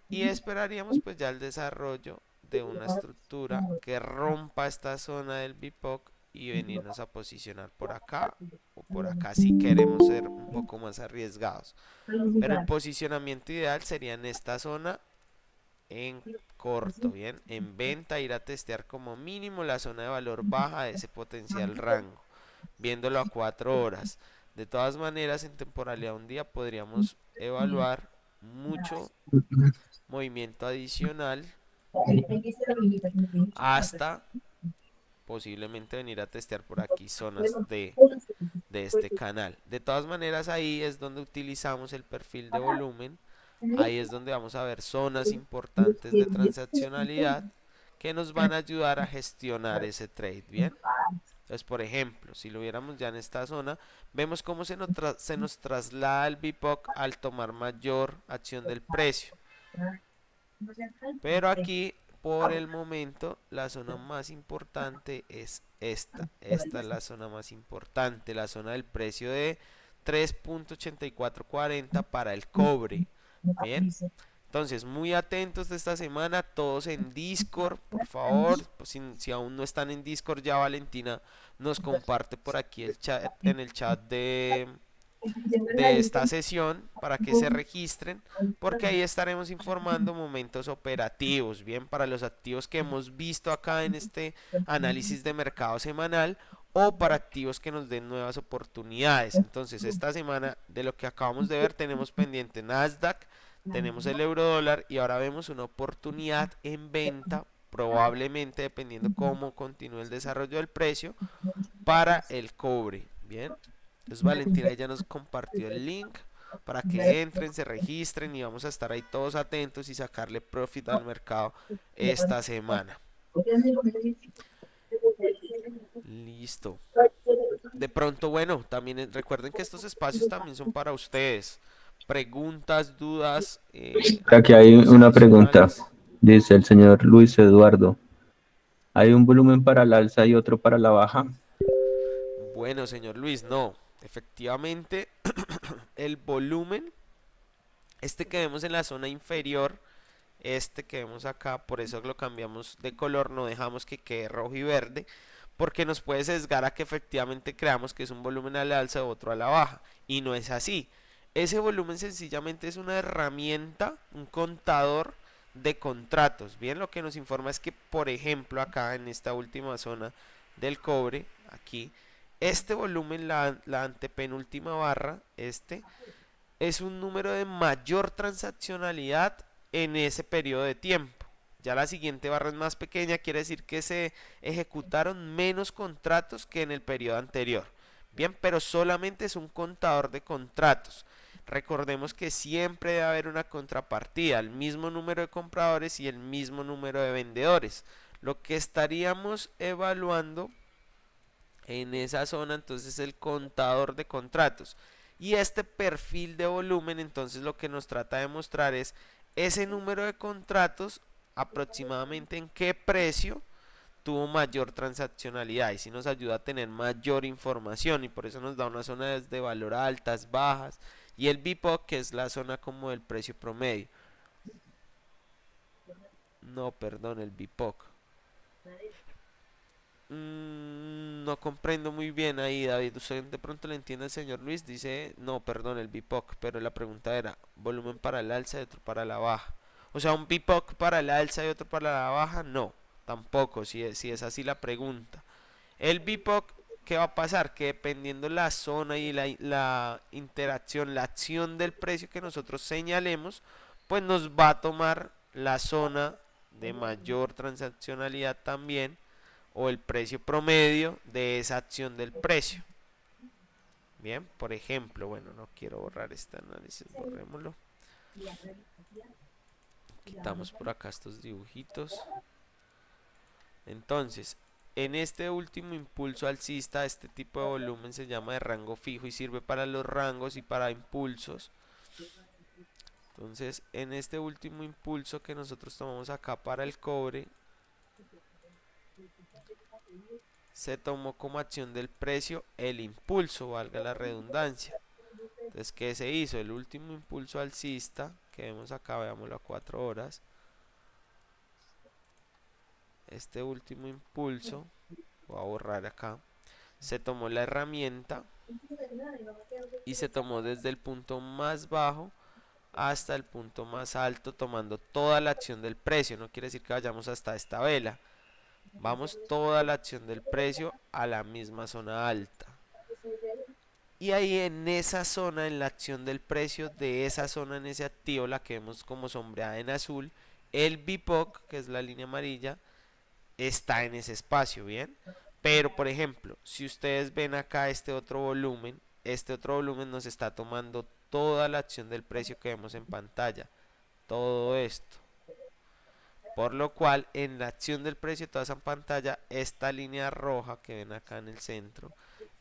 y esperaríamos pues ya el desarrollo de una estructura que rompa esta zona del BIPOC y venirnos a posicionar por acá o por acá si queremos ser un poco más arriesgados, pero el posicionamiento ideal sería en esta zona en corto, bien, en venta, ir a testear como mínimo la zona de valor baja de ese potencial rango, viéndolo a 4 horas. De todas maneras, en temporalidad un día podríamos evaluar mucho movimiento adicional hasta posiblemente venir a testear por aquí zonas de este canal. De todas maneras, ahí es donde utilizamos el perfil de volumen. Ahí es donde vamos a ver zonas importantes de transaccionalidad que nos van a ayudar a gestionar ese trade, ¿bien? Entonces, por ejemplo, si lo viéramos ya en esta zona, vemos cómo se nos traslada el BIPOC al tomar mayor acción del precio. Pero aquí, por el momento, la zona más importante es esta. Esta es la zona más importante, la zona del precio de 3.8440 para el cobre. Bien, entonces muy atentos de esta semana, todos en Discord, por favor. Pues si aún no están en Discord, ya Valentina nos comparte por aquí el chat, en el chat de esta sesión para que se registren, porque ahí estaremos informando momentos operativos, bien, para los activos que hemos visto acá en este análisis de mercado semanal o para activos que nos den nuevas oportunidades. Entonces esta semana, de lo que acabamos de ver, tenemos pendiente Nasdaq, tenemos el euro dólar y ahora vemos una oportunidad en venta, probablemente dependiendo cómo continúe el desarrollo del precio, para el cobre. Bien, entonces Valentina ya nos compartió el link para que entren, se registren y vamos a estar ahí todos atentos y sacarle profit al mercado esta semana. Listo. De pronto, bueno, también recuerden que estos espacios también son para ustedes. Preguntas, dudas. Aquí hay una pregunta, dice el señor Luis Eduardo. ¿Hay un volumen para el alza y otro para la baja? Bueno, señor Luis, no. Efectivamente, el volumen, este que vemos en la zona inferior, este que vemos acá, por eso lo cambiamos de color, no dejamos que quede rojo y verde, porque nos puede sesgar a que efectivamente creamos que es un volumen al alza o otro a la baja, y no es así. Ese volumen sencillamente es una herramienta, un contador de contratos. Bien, lo que nos informa es que, por ejemplo, acá en esta última zona del cobre, aquí, este volumen, la antepenúltima barra, este, es un número de mayor transaccionalidad en ese periodo de tiempo. Ya la siguiente barra es más pequeña, quiere decir que se ejecutaron menos contratos que en el periodo anterior. Bien, pero solamente es un contador de contratos. Recordemos que siempre debe haber una contrapartida, el mismo número de compradores y el mismo número de vendedores. Lo que estaríamos evaluando en esa zona entonces el contador de contratos. Y este perfil de volumen entonces lo que nos trata de mostrar es ese número de contratos aproximadamente en qué precio tuvo mayor transaccionalidad, y si nos ayuda a tener mayor información, y por eso nos da una zona de valor altas, bajas, y el BIPOC, que es la zona como del precio promedio. No, perdón, el BIPOC. No comprendo muy bien ahí, David. Usted de pronto le entiende al señor Luis. Dice, no, perdón, el BIPOC. Pero la pregunta era, volumen para el alza y otro para la baja. O sea, un BIPOC para el alza y otro para la baja, no. Tampoco, si es así la pregunta. El BIPOC, ¿qué va a pasar? Que dependiendo la zona y la interacción, la acción del precio que nosotros señalemos, pues nos va a tomar la zona de mayor transaccionalidad también, o el precio promedio de esa acción del precio. Bien, por ejemplo, bueno, no quiero borrar este análisis, borrémoslo. Quitamos por acá estos dibujitos. Entonces, en este último impulso alcista, este tipo de volumen se llama de rango fijo y sirve para los rangos y para impulsos. Entonces, en este último impulso que nosotros tomamos acá para el cobre, se tomó como acción del precio el impulso, valga la redundancia. Entonces, ¿qué se hizo? El último impulso alcista, que vemos acá, veámoslo a 4 horas. Este último impulso, voy a borrar acá, se tomó la herramienta y se tomó desde el punto más bajo hasta el punto más alto, tomando toda la acción del precio. No quiere decir que vayamos hasta esta vela. Vamos toda la acción del precio a la misma zona alta. Y ahí en esa zona, en la acción del precio de esa zona en ese activo, la que vemos como sombreada en azul, el BIPOC, que es la línea amarilla, está en ese espacio, ¿bien? Pero, por ejemplo, si ustedes ven acá este otro volumen nos está tomando toda la acción del precio que vemos en pantalla. Todo esto. Por lo cual, en la acción del precio, toda esa pantalla, esta línea roja que ven acá en el centro,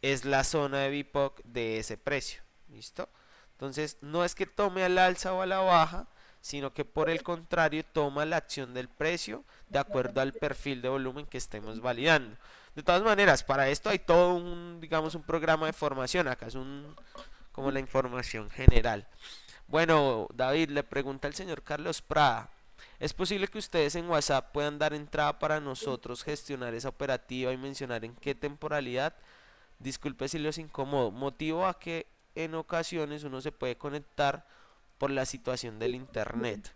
es la zona de BIPOC de ese precio. ¿Listo? Entonces, no es que tome al alza o a la baja, sino que por el contrario, toma la acción del precio de acuerdo al perfil de volumen que estemos validando. De todas maneras, para esto hay todo un, digamos, un programa de formación. Acá es como la información general. Bueno, David, le pregunta al señor Carlos Prada. ¿Es posible que ustedes en WhatsApp puedan dar entrada para nosotros gestionar esa operativa y mencionar en qué temporalidad? Disculpe si los incomodo. Motivo a que en ocasiones uno se puede conectar por la situación del internet.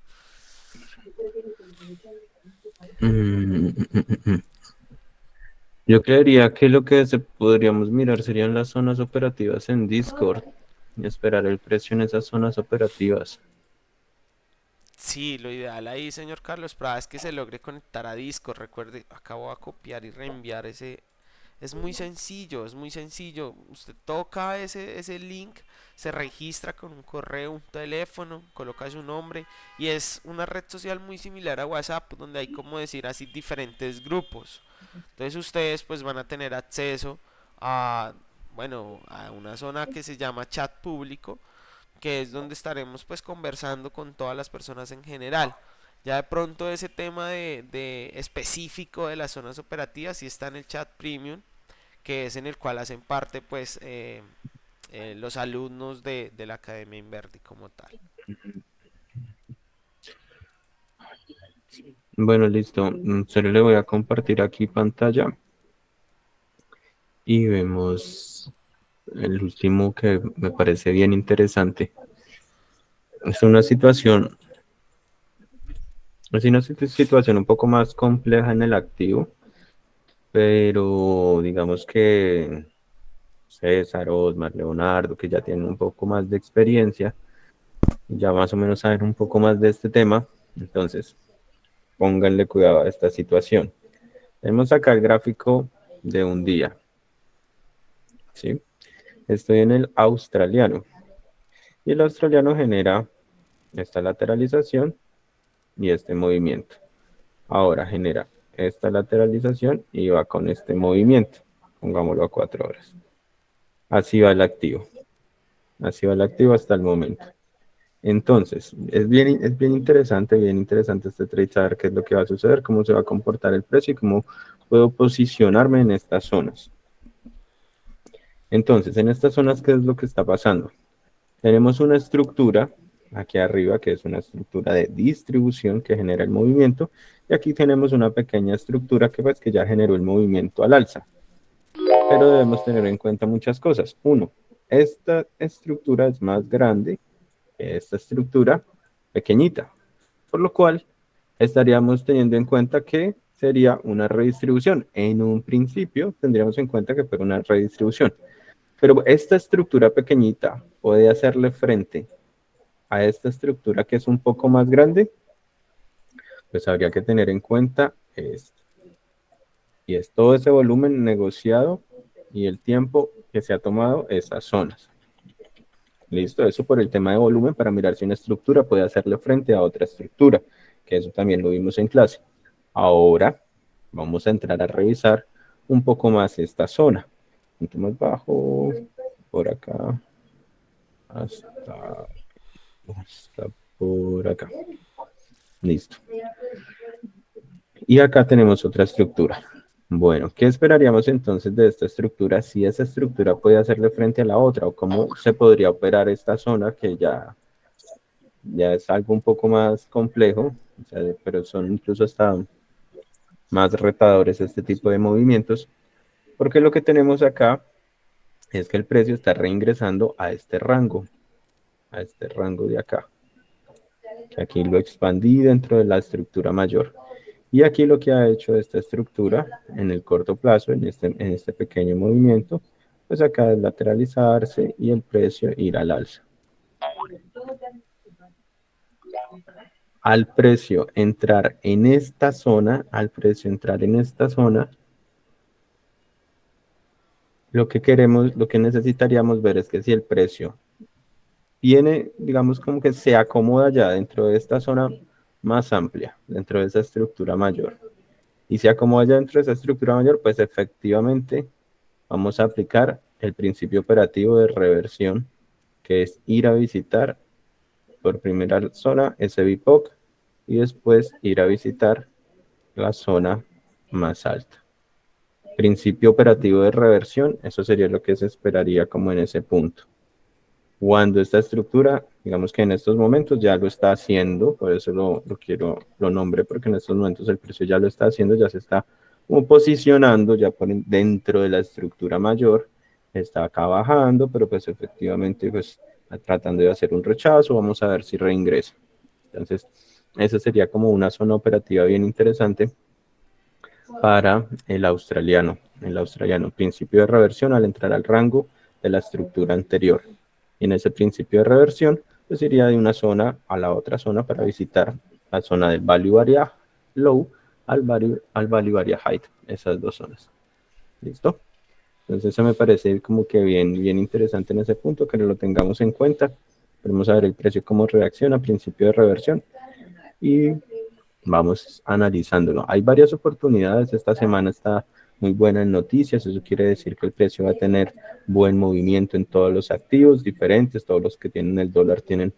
Yo creería que lo que podríamos mirar serían las zonas operativas en Discord y esperar el precio en esas zonas operativas. Sí, lo ideal ahí, señor Carlos Prada, es que se logre conectar a Discord. Recuerde, acabo de copiar y reenviar ese. Es muy sencillo, es muy sencillo. Usted toca ese link, se registra con un correo, un teléfono, coloca su nombre y es una red social muy similar a WhatsApp, donde hay, como decir así, diferentes grupos. Entonces ustedes pues van a tener acceso a, bueno, a una zona que se llama chat público, que es donde estaremos pues conversando con todas las personas en general. Ya de pronto ese tema de específico de las zonas operativas sí está en el chat premium, que es en el cual hacen parte pues los alumnos de la Academia Inverdi como tal. Bueno, listo. Solo le voy a compartir aquí pantalla y vemos el último que me parece bien interesante. Es una situación, situación un poco más compleja en el activo, pero digamos que César, Osmar, Leonardo, que ya tienen un poco más de experiencia, ya más o menos saben un poco más de este tema, entonces pónganle cuidado a esta situación. Tenemos acá el gráfico de un día, ¿sí? Estoy en el australiano. y el australiano genera esta lateralización y este movimiento. Ahora genera esta lateralización y va con este movimiento. Pongámoslo a 4 horas. Así va el activo. Así va el activo hasta el momento. Entonces, es bien interesante este trade, saber qué es lo que va a suceder, cómo se va a comportar el precio y cómo puedo posicionarme en estas zonas. Entonces, en estas zonas, ¿qué es lo que está pasando? Tenemos una estructura aquí arriba, que es una estructura de distribución que genera el movimiento, y aquí tenemos una pequeña estructura que, pues, que ya generó el movimiento al alza. Pero debemos tener en cuenta muchas cosas. Uno, esta estructura es más grande que esta estructura pequeñita, por lo cual estaríamos teniendo en cuenta que sería una redistribución. En un principio tendríamos en cuenta que fuera una redistribución. Pero esta estructura pequeñita puede hacerle frente a esta estructura que es un poco más grande, pues habría que tener en cuenta esto. Y es todo ese volumen negociado y el tiempo que se ha tomado esas zonas. Listo, eso por el tema de volumen para mirar si una estructura puede hacerle frente a otra estructura, que eso también lo vimos en clase. Ahora vamos a entrar a revisar un poco más esta zona. Un poquito más bajo, por acá, hasta por acá. Listo. Y acá tenemos otra estructura. Bueno, ¿qué esperaríamos entonces de esta estructura? Si esa estructura puede hacerle frente a la otra, o cómo se podría operar esta zona que ya es algo un poco más complejo, o sea, pero son incluso hasta más retadores este tipo de movimientos, porque lo que tenemos acá es que el precio está reingresando a este rango de acá, que aquí lo expandí dentro de la estructura mayor. Y aquí lo que ha hecho esta estructura en el corto plazo, en este pequeño movimiento, pues acá es lateralizarse y el precio ir al alza. Al precio entrar en esta zona, lo que queremos, lo que necesitaríamos ver es que si el precio viene, digamos, como que se acomoda ya dentro de esta zona más amplia, dentro de esa estructura mayor, y se acomoda ya dentro de esa estructura mayor, pues efectivamente vamos a aplicar el principio operativo de reversión, que es ir a visitar por primera zona ese BIPOC y después ir a visitar la zona más alta. Principio operativo de reversión, eso sería lo que se esperaría como en ese punto. Cuando esta estructura, digamos que en estos momentos ya lo está haciendo, por eso lo nombré, porque en estos momentos el precio ya lo está haciendo, ya se está como posicionando ya dentro de la estructura mayor, está acá bajando, pero pues efectivamente pues tratando de hacer un rechazo, vamos a ver si reingresa. Entonces, esa sería como una zona operativa bien interesante para el australiano. Principio de reversión al entrar al rango de la estructura anterior. Y en ese principio de reversión, pues iría de una zona a la otra zona para visitar la zona del value area low al value area height, esas dos zonas. ¿Listo? Entonces eso me parece como que bien interesante en ese punto, que lo tengamos en cuenta. Vamos a ver el precio cómo reacciona a principio de reversión y vamos analizándolo. Hay varias oportunidades, esta semana está muy buena en noticias, eso quiere decir que el precio va a tener buen movimiento en todos los activos diferentes, todos los que tienen el dólar tienen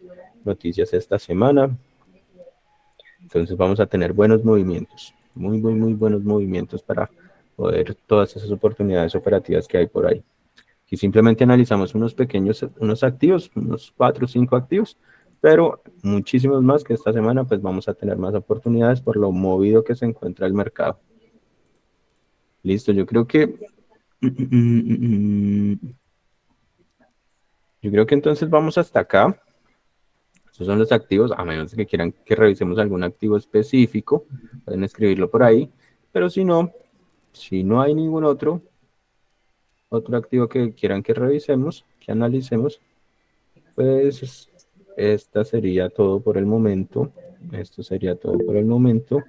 noticias esta semana. Entonces vamos a tener buenos movimientos, muy buenos movimientos para poder todas esas oportunidades operativas que hay por ahí. Y simplemente analizamos unos activos, unos 4 o 5 activos, pero muchísimos más que esta semana pues vamos a tener más oportunidades por lo movido que se encuentra el mercado. Listo, yo creo que entonces vamos hasta acá. Estos son los activos, a menos que quieran que revisemos algún activo específico, pueden escribirlo por ahí, pero si no hay ningún otro activo que quieran que revisemos, que analicemos, pues esta sería todo por el momento. Esto sería todo por el momento.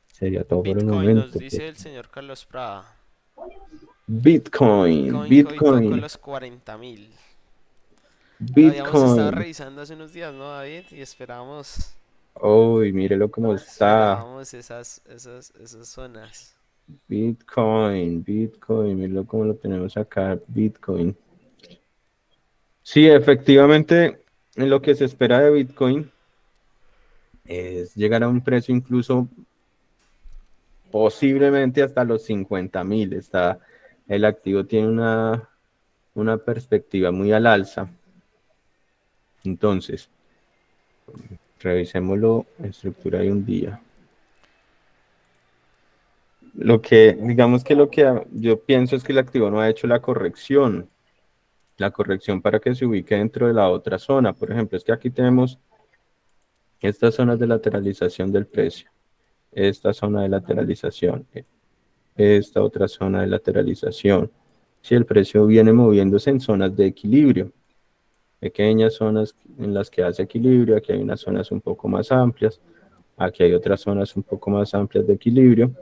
Sería todo por el Bitcoin nos momento. dice el señor Carlos Prada. Bitcoin, Bitcoin tocó Bitcoin, los 40.000. Lo habíamos estado Bitcoin. revisando hace unos días, ¿no, David? Y Uy, mírelo cómo está. esperábamos esas zonas. Bitcoin, Bitcoin, míralo cómo lo tenemos acá, Bitcoin. Sí, efectivamente, en lo que se espera de Bitcoin es llegar a un precio incluso posiblemente hasta los 50.000. El activo tiene una perspectiva muy al alza. Entonces, revisémoslo en estructura de un día. Digamos que lo que yo pienso es que el activo no ha hecho la corrección para que se ubique dentro de la otra zona. Por ejemplo, es que aquí tenemos estas zonas de lateralización del precio, esta zona de lateralización, esta otra zona de lateralización. Si el precio viene moviéndose en zonas de equilibrio, pequeñas zonas en las que hace equilibrio, aquí hay unas zonas un poco más amplias, aquí hay otras zonas un poco más amplias de equilibrio,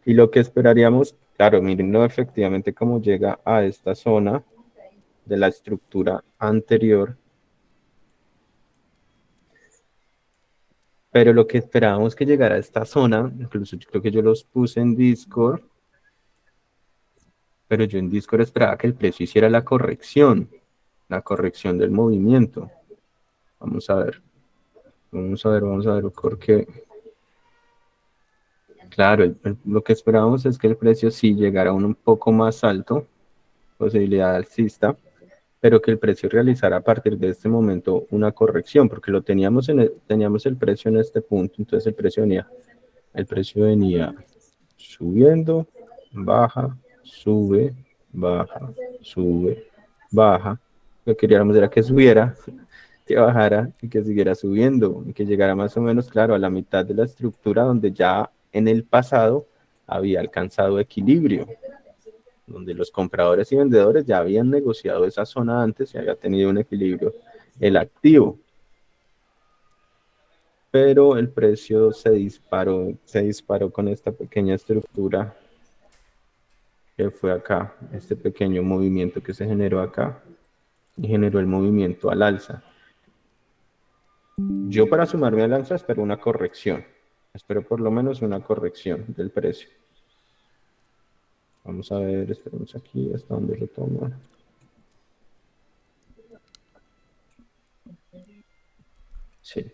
y lo que esperaríamos, claro, miren no efectivamente cómo llega a esta zona de la estructura anterior, pero lo que esperábamos que llegara a esta zona, incluso yo creo que yo los puse en Discord, pero yo en Discord esperaba que el precio hiciera la corrección del movimiento. Vamos a ver, vamos a ver, porque, claro, lo que esperábamos es que el precio sí llegara a un poco más alto, posibilidad alcista, pero que el precio realizara a partir de este momento una corrección, porque lo teníamos el precio en este punto, entonces el precio venía subiendo, baja, sube, baja, sube, baja. Lo que queríamos era que subiera, que bajara y que siguiera subiendo y que llegara más o menos, claro, a la mitad de la estructura donde ya en el pasado había alcanzado equilibrio, donde los compradores y vendedores ya habían negociado esa zona antes y había tenido un equilibrio el activo. Pero el precio se disparó con esta pequeña estructura que fue acá, este pequeño movimiento que se generó acá y generó el movimiento al alza. Yo para sumarme al alza espero una corrección, espero por lo menos una corrección del precio. Vamos a ver, esperemos aquí hasta donde lo toma. Sí.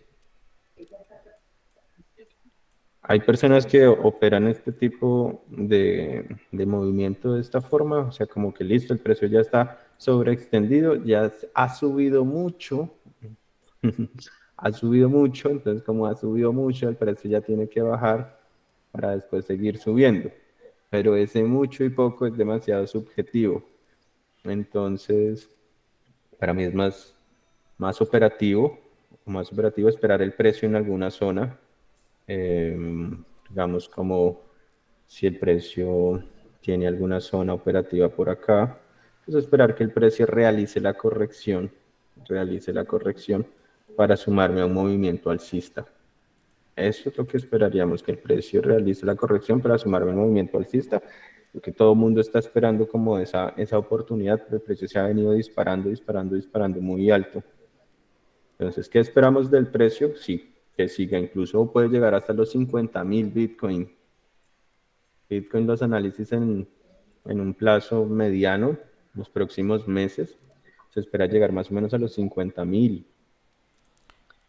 Hay personas que operan este tipo de movimiento de esta forma, o sea, como que listo, el precio ya está sobreextendido, ya ha subido mucho, ha subido mucho, entonces como ha subido mucho, el precio ya tiene que bajar para después seguir subiendo. Pero ese mucho y poco es demasiado subjetivo. Entonces, para mí es más operativo esperar el precio en alguna zona. Eh, digamos como si el precio tiene alguna zona operativa por acá, pues esperar que el precio realice la corrección para sumarme a un movimiento alcista. Eso es lo que esperaríamos, que el precio realice la corrección para sumarme al movimiento alcista, porque todo el mundo está esperando como esa oportunidad, pero el precio se ha venido disparando, disparando, disparando muy alto. Entonces, ¿qué esperamos del precio? Sí, que siga, incluso puede llegar hasta los 50.000 Bitcoin. Bitcoin, los análisis en un plazo mediano, los próximos meses, se espera llegar más o menos a los 50.000.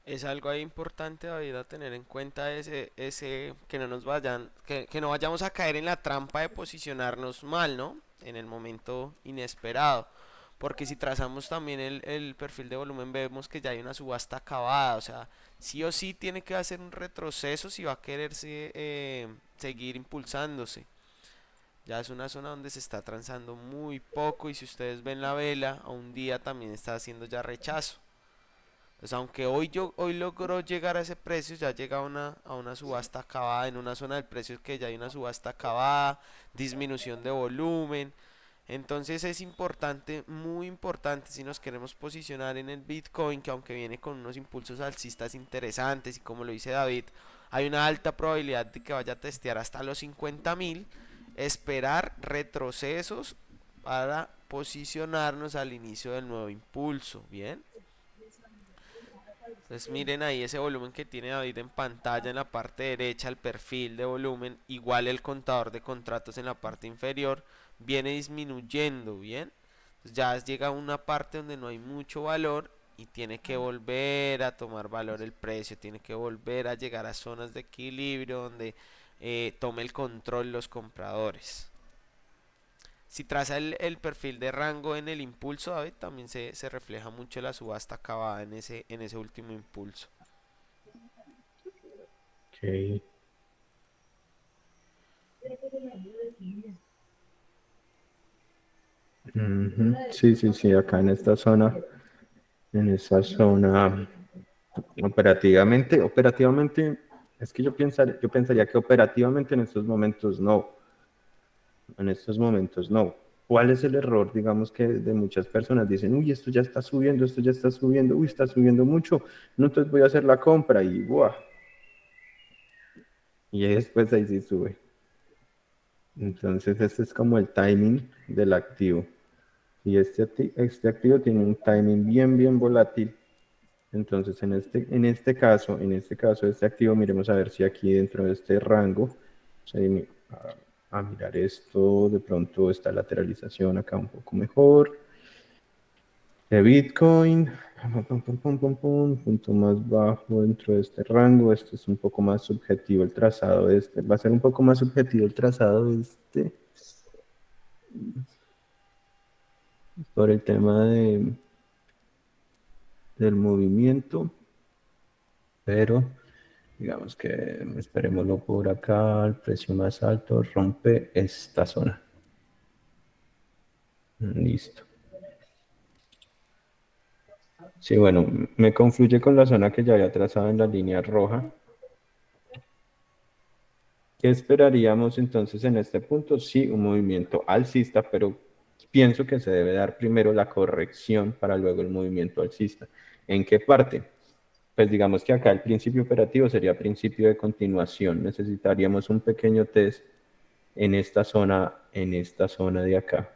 Es algo ahí importante, David, a tener en cuenta que no nos vayan, que no vayamos a caer en la trampa de posicionarnos mal, ¿no? En el momento inesperado. Porque si trazamos también el perfil de volumen, vemos que ya hay una subasta acabada. O sea, sí o sí tiene que hacer un retroceso si va a quererse seguir impulsándose. Ya es una zona donde se está transando muy poco y si ustedes ven la vela, a un día también está haciendo ya rechazo. Pues aunque hoy logró llegar a ese precio, ya llega a una subasta acabada, en una zona del precio que ya hay una subasta acabada, disminución de volumen. Entonces es importante, muy importante, si nos queremos posicionar en el Bitcoin, que aunque viene con unos impulsos alcistas interesantes y como lo dice David, hay una alta probabilidad de que vaya a testear hasta los 50.000. esperar retrocesos para posicionarnos al inicio del nuevo impulso, ¿bien? Entonces miren ahí ese volumen que tiene David en pantalla en la parte derecha, el perfil de volumen, igual el contador de contratos en la parte inferior, viene disminuyendo, ¿bien? Entonces ya llega a una parte donde no hay mucho valor y tiene que volver a tomar valor el precio, tiene que volver a llegar a zonas de equilibrio donde tome el control los compradores. Si traza el perfil de rango en el impulso, David, también se refleja mucho la subasta acabada en ese último impulso. Ok. Ujú. Sí, sí, sí, acá en esta zona, operativamente, es que yo pensaría que operativamente en estos momentos no. ¿Cuál es el error, digamos, que de muchas personas dicen, uy, esto ya está subiendo, uy, está subiendo mucho, no, entonces voy a hacer la compra y ¡buah! Y después ahí sí sube. Entonces, este es como el timing del activo. Y este activo tiene un timing bien volátil. Entonces, en este caso, este activo, miremos a ver si aquí dentro de este rango, o sea, a mirar esto, de pronto esta lateralización acá un poco mejor. De Bitcoin, punto más bajo dentro de este rango. Este es un poco más subjetivo el trazado de este. Va a ser un poco más subjetivo el trazado de este por el tema del movimiento, pero digamos que esperémoslo por acá, el precio más alto rompe esta zona. Listo. Sí, bueno, me confluye con la zona que ya había trazado en la línea roja. ¿Qué esperaríamos entonces en este punto? Sí, un movimiento alcista, pero pienso que se debe dar primero la corrección para luego el movimiento alcista. ¿En qué parte? Pues digamos que acá el principio operativo sería principio de continuación. Necesitaríamos un pequeño test en esta zona de acá,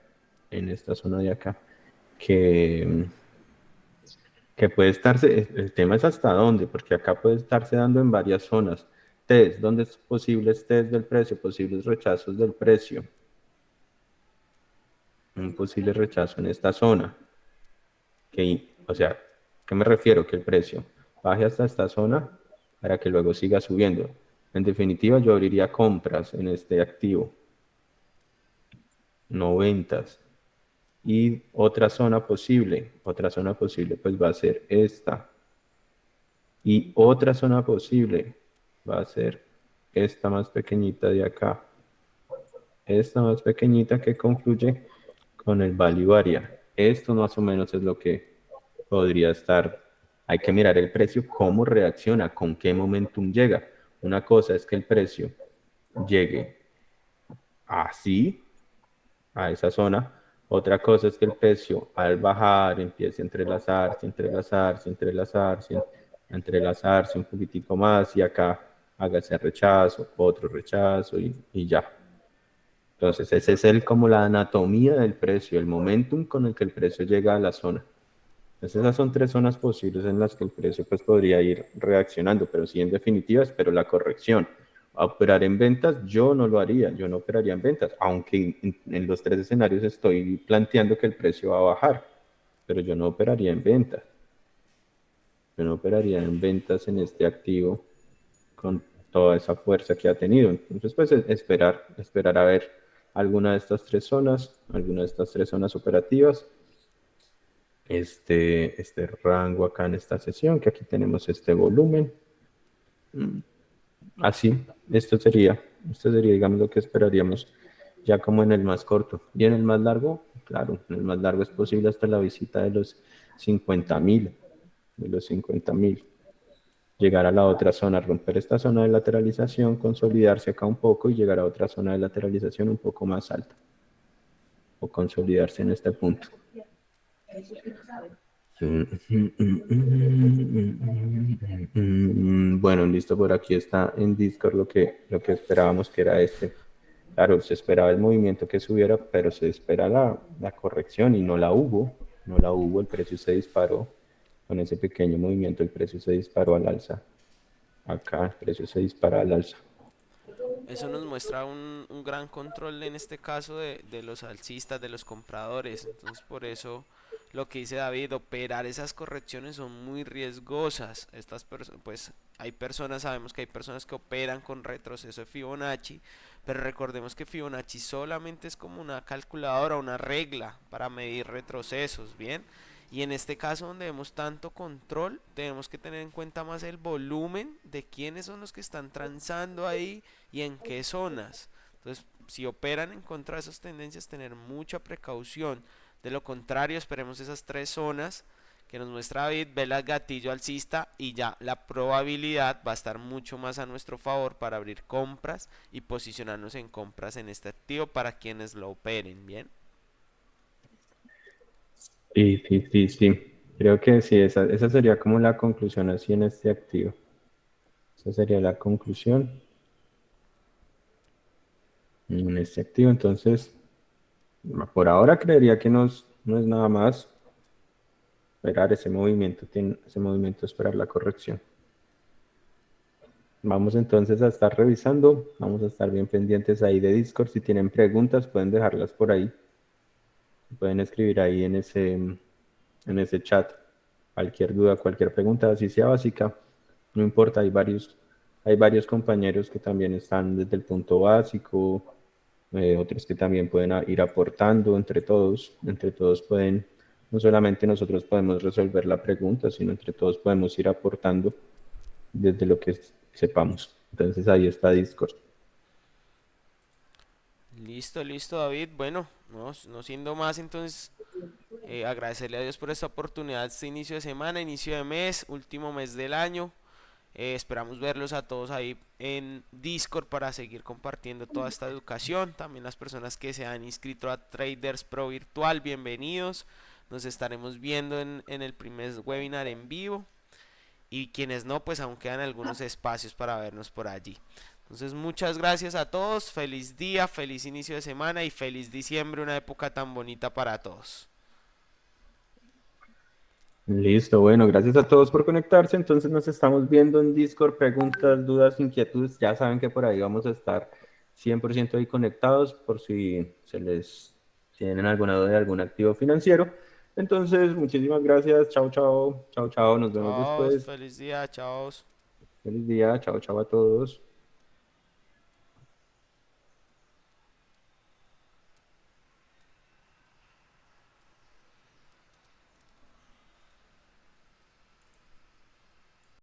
en esta zona de acá, que, que puede estarse, el tema es hasta dónde, porque acá puede estarse dando en varias zonas. Test, ¿dónde es posibles test del precio? Posibles rechazos del precio. Un posible rechazo en esta zona. O sea, ¿qué me refiero? Que el precio baje hasta esta zona para que luego siga subiendo. En definitiva, yo abriría compras en este activo, no ventas. Y otra zona posible pues va a ser esta. Y otra zona posible va a ser esta más pequeñita de acá. Esta más pequeñita que concluye con el value area. Esto más o menos es lo que podría estar. Hay que mirar el precio, cómo reacciona, con qué momentum llega. Una cosa es que el precio llegue así a esa zona. Otra cosa es que el precio al bajar empiece a entrelazarse un poquitico más y acá haga ese rechazo, otro rechazo y ya. Entonces, ese es como la anatomía del precio, el momentum con el que el precio llega a la zona. Entonces, esas son tres zonas posibles en las que el precio pues, podría ir reaccionando, pero sí en definitiva espero la corrección. A operar en ventas, yo no lo haría, yo no operaría en ventas, aunque en los tres escenarios estoy planteando que el precio va a bajar, pero yo no operaría en ventas. Yo no operaría en ventas en este activo con toda esa fuerza que ha tenido. Entonces, pues esperar a ver alguna de estas tres zonas, alguna de estas tres zonas operativas, este rango acá en esta sesión, que aquí tenemos este volumen. Así, esto sería, digamos, lo que esperaríamos ya como en el más corto. Y en el más largo, claro, en el más largo es posible hasta la visita de los 50.000, de los 50.000. Llegar a la otra zona, romper esta zona de lateralización, consolidarse acá un poco y llegar a otra zona de lateralización un poco más alta o consolidarse en este punto. Bueno, listo, por aquí está en Discord lo que esperábamos que era este. Claro, se esperaba el movimiento que subiera, pero se espera la corrección y no la hubo. No la hubo, el precio se disparó. Con ese pequeño movimiento el precio se disparó al alza. Acá el precio se dispara al alza. Eso nos muestra un gran control en este caso de los alcistas, de los compradores. Entonces por eso lo que dice David, operar esas correcciones son muy riesgosas. Estas personas, pues hay personas, sabemos que hay personas que operan con retroceso de Fibonacci, pero recordemos que Fibonacci solamente es como una calculadora, una regla para medir retrocesos, ¿bien? Y en este caso donde vemos tanto control, tenemos que tener en cuenta más el volumen de quiénes son los que están transando ahí y en qué zonas. Entonces, si operan en contra de esas tendencias, tener mucha precaución. De lo contrario, esperemos esas tres zonas que nos muestra David, vela gatillo alcista y ya la probabilidad va a estar mucho más a nuestro favor para abrir compras y posicionarnos en compras en este activo para quienes lo operen, ¿bien? Sí, sí, sí, sí. Creo que sí, esa sería como la conclusión así en este activo. Esa sería la conclusión en este activo. Entonces, por ahora creería que no es nada más esperar ese movimiento, ese movimiento, esperar la corrección. Vamos entonces a estar revisando, vamos a estar bien pendientes ahí de Discord. Si tienen preguntas, pueden dejarlas por ahí. Pueden escribir ahí en ese chat cualquier duda, cualquier pregunta, así sea básica, no importa, hay varios compañeros que también están desde el punto básico, otros que también pueden ir aportando entre todos pueden, no solamente nosotros podemos resolver la pregunta, sino entre todos podemos ir aportando desde lo que sepamos. Entonces ahí está Discord. Listo, listo, David. Bueno, no siendo más, entonces agradecerle a Dios por esta oportunidad, este inicio de semana, inicio de mes, último mes del año. Esperamos verlos a todos ahí en Discord para seguir compartiendo toda esta educación. También las personas que se han inscrito a Traders Pro Virtual, bienvenidos. Nos estaremos viendo en el primer webinar en vivo. Y quienes no, pues aún quedan algunos espacios para vernos por allí. Entonces muchas gracias a todos, feliz día, feliz inicio de semana y feliz diciembre, una época tan bonita para todos. Listo, bueno, gracias a todos por conectarse. Entonces nos estamos viendo en Discord, preguntas, dudas, inquietudes. Ya saben que por ahí vamos a estar 100% ahí conectados por si se les tienen alguna duda de algún activo financiero. Entonces, muchísimas gracias. Chao, chao. Chao, chao. Nos vemos Chao, después. feliz día, chao. Feliz día. Chao, chao a todos.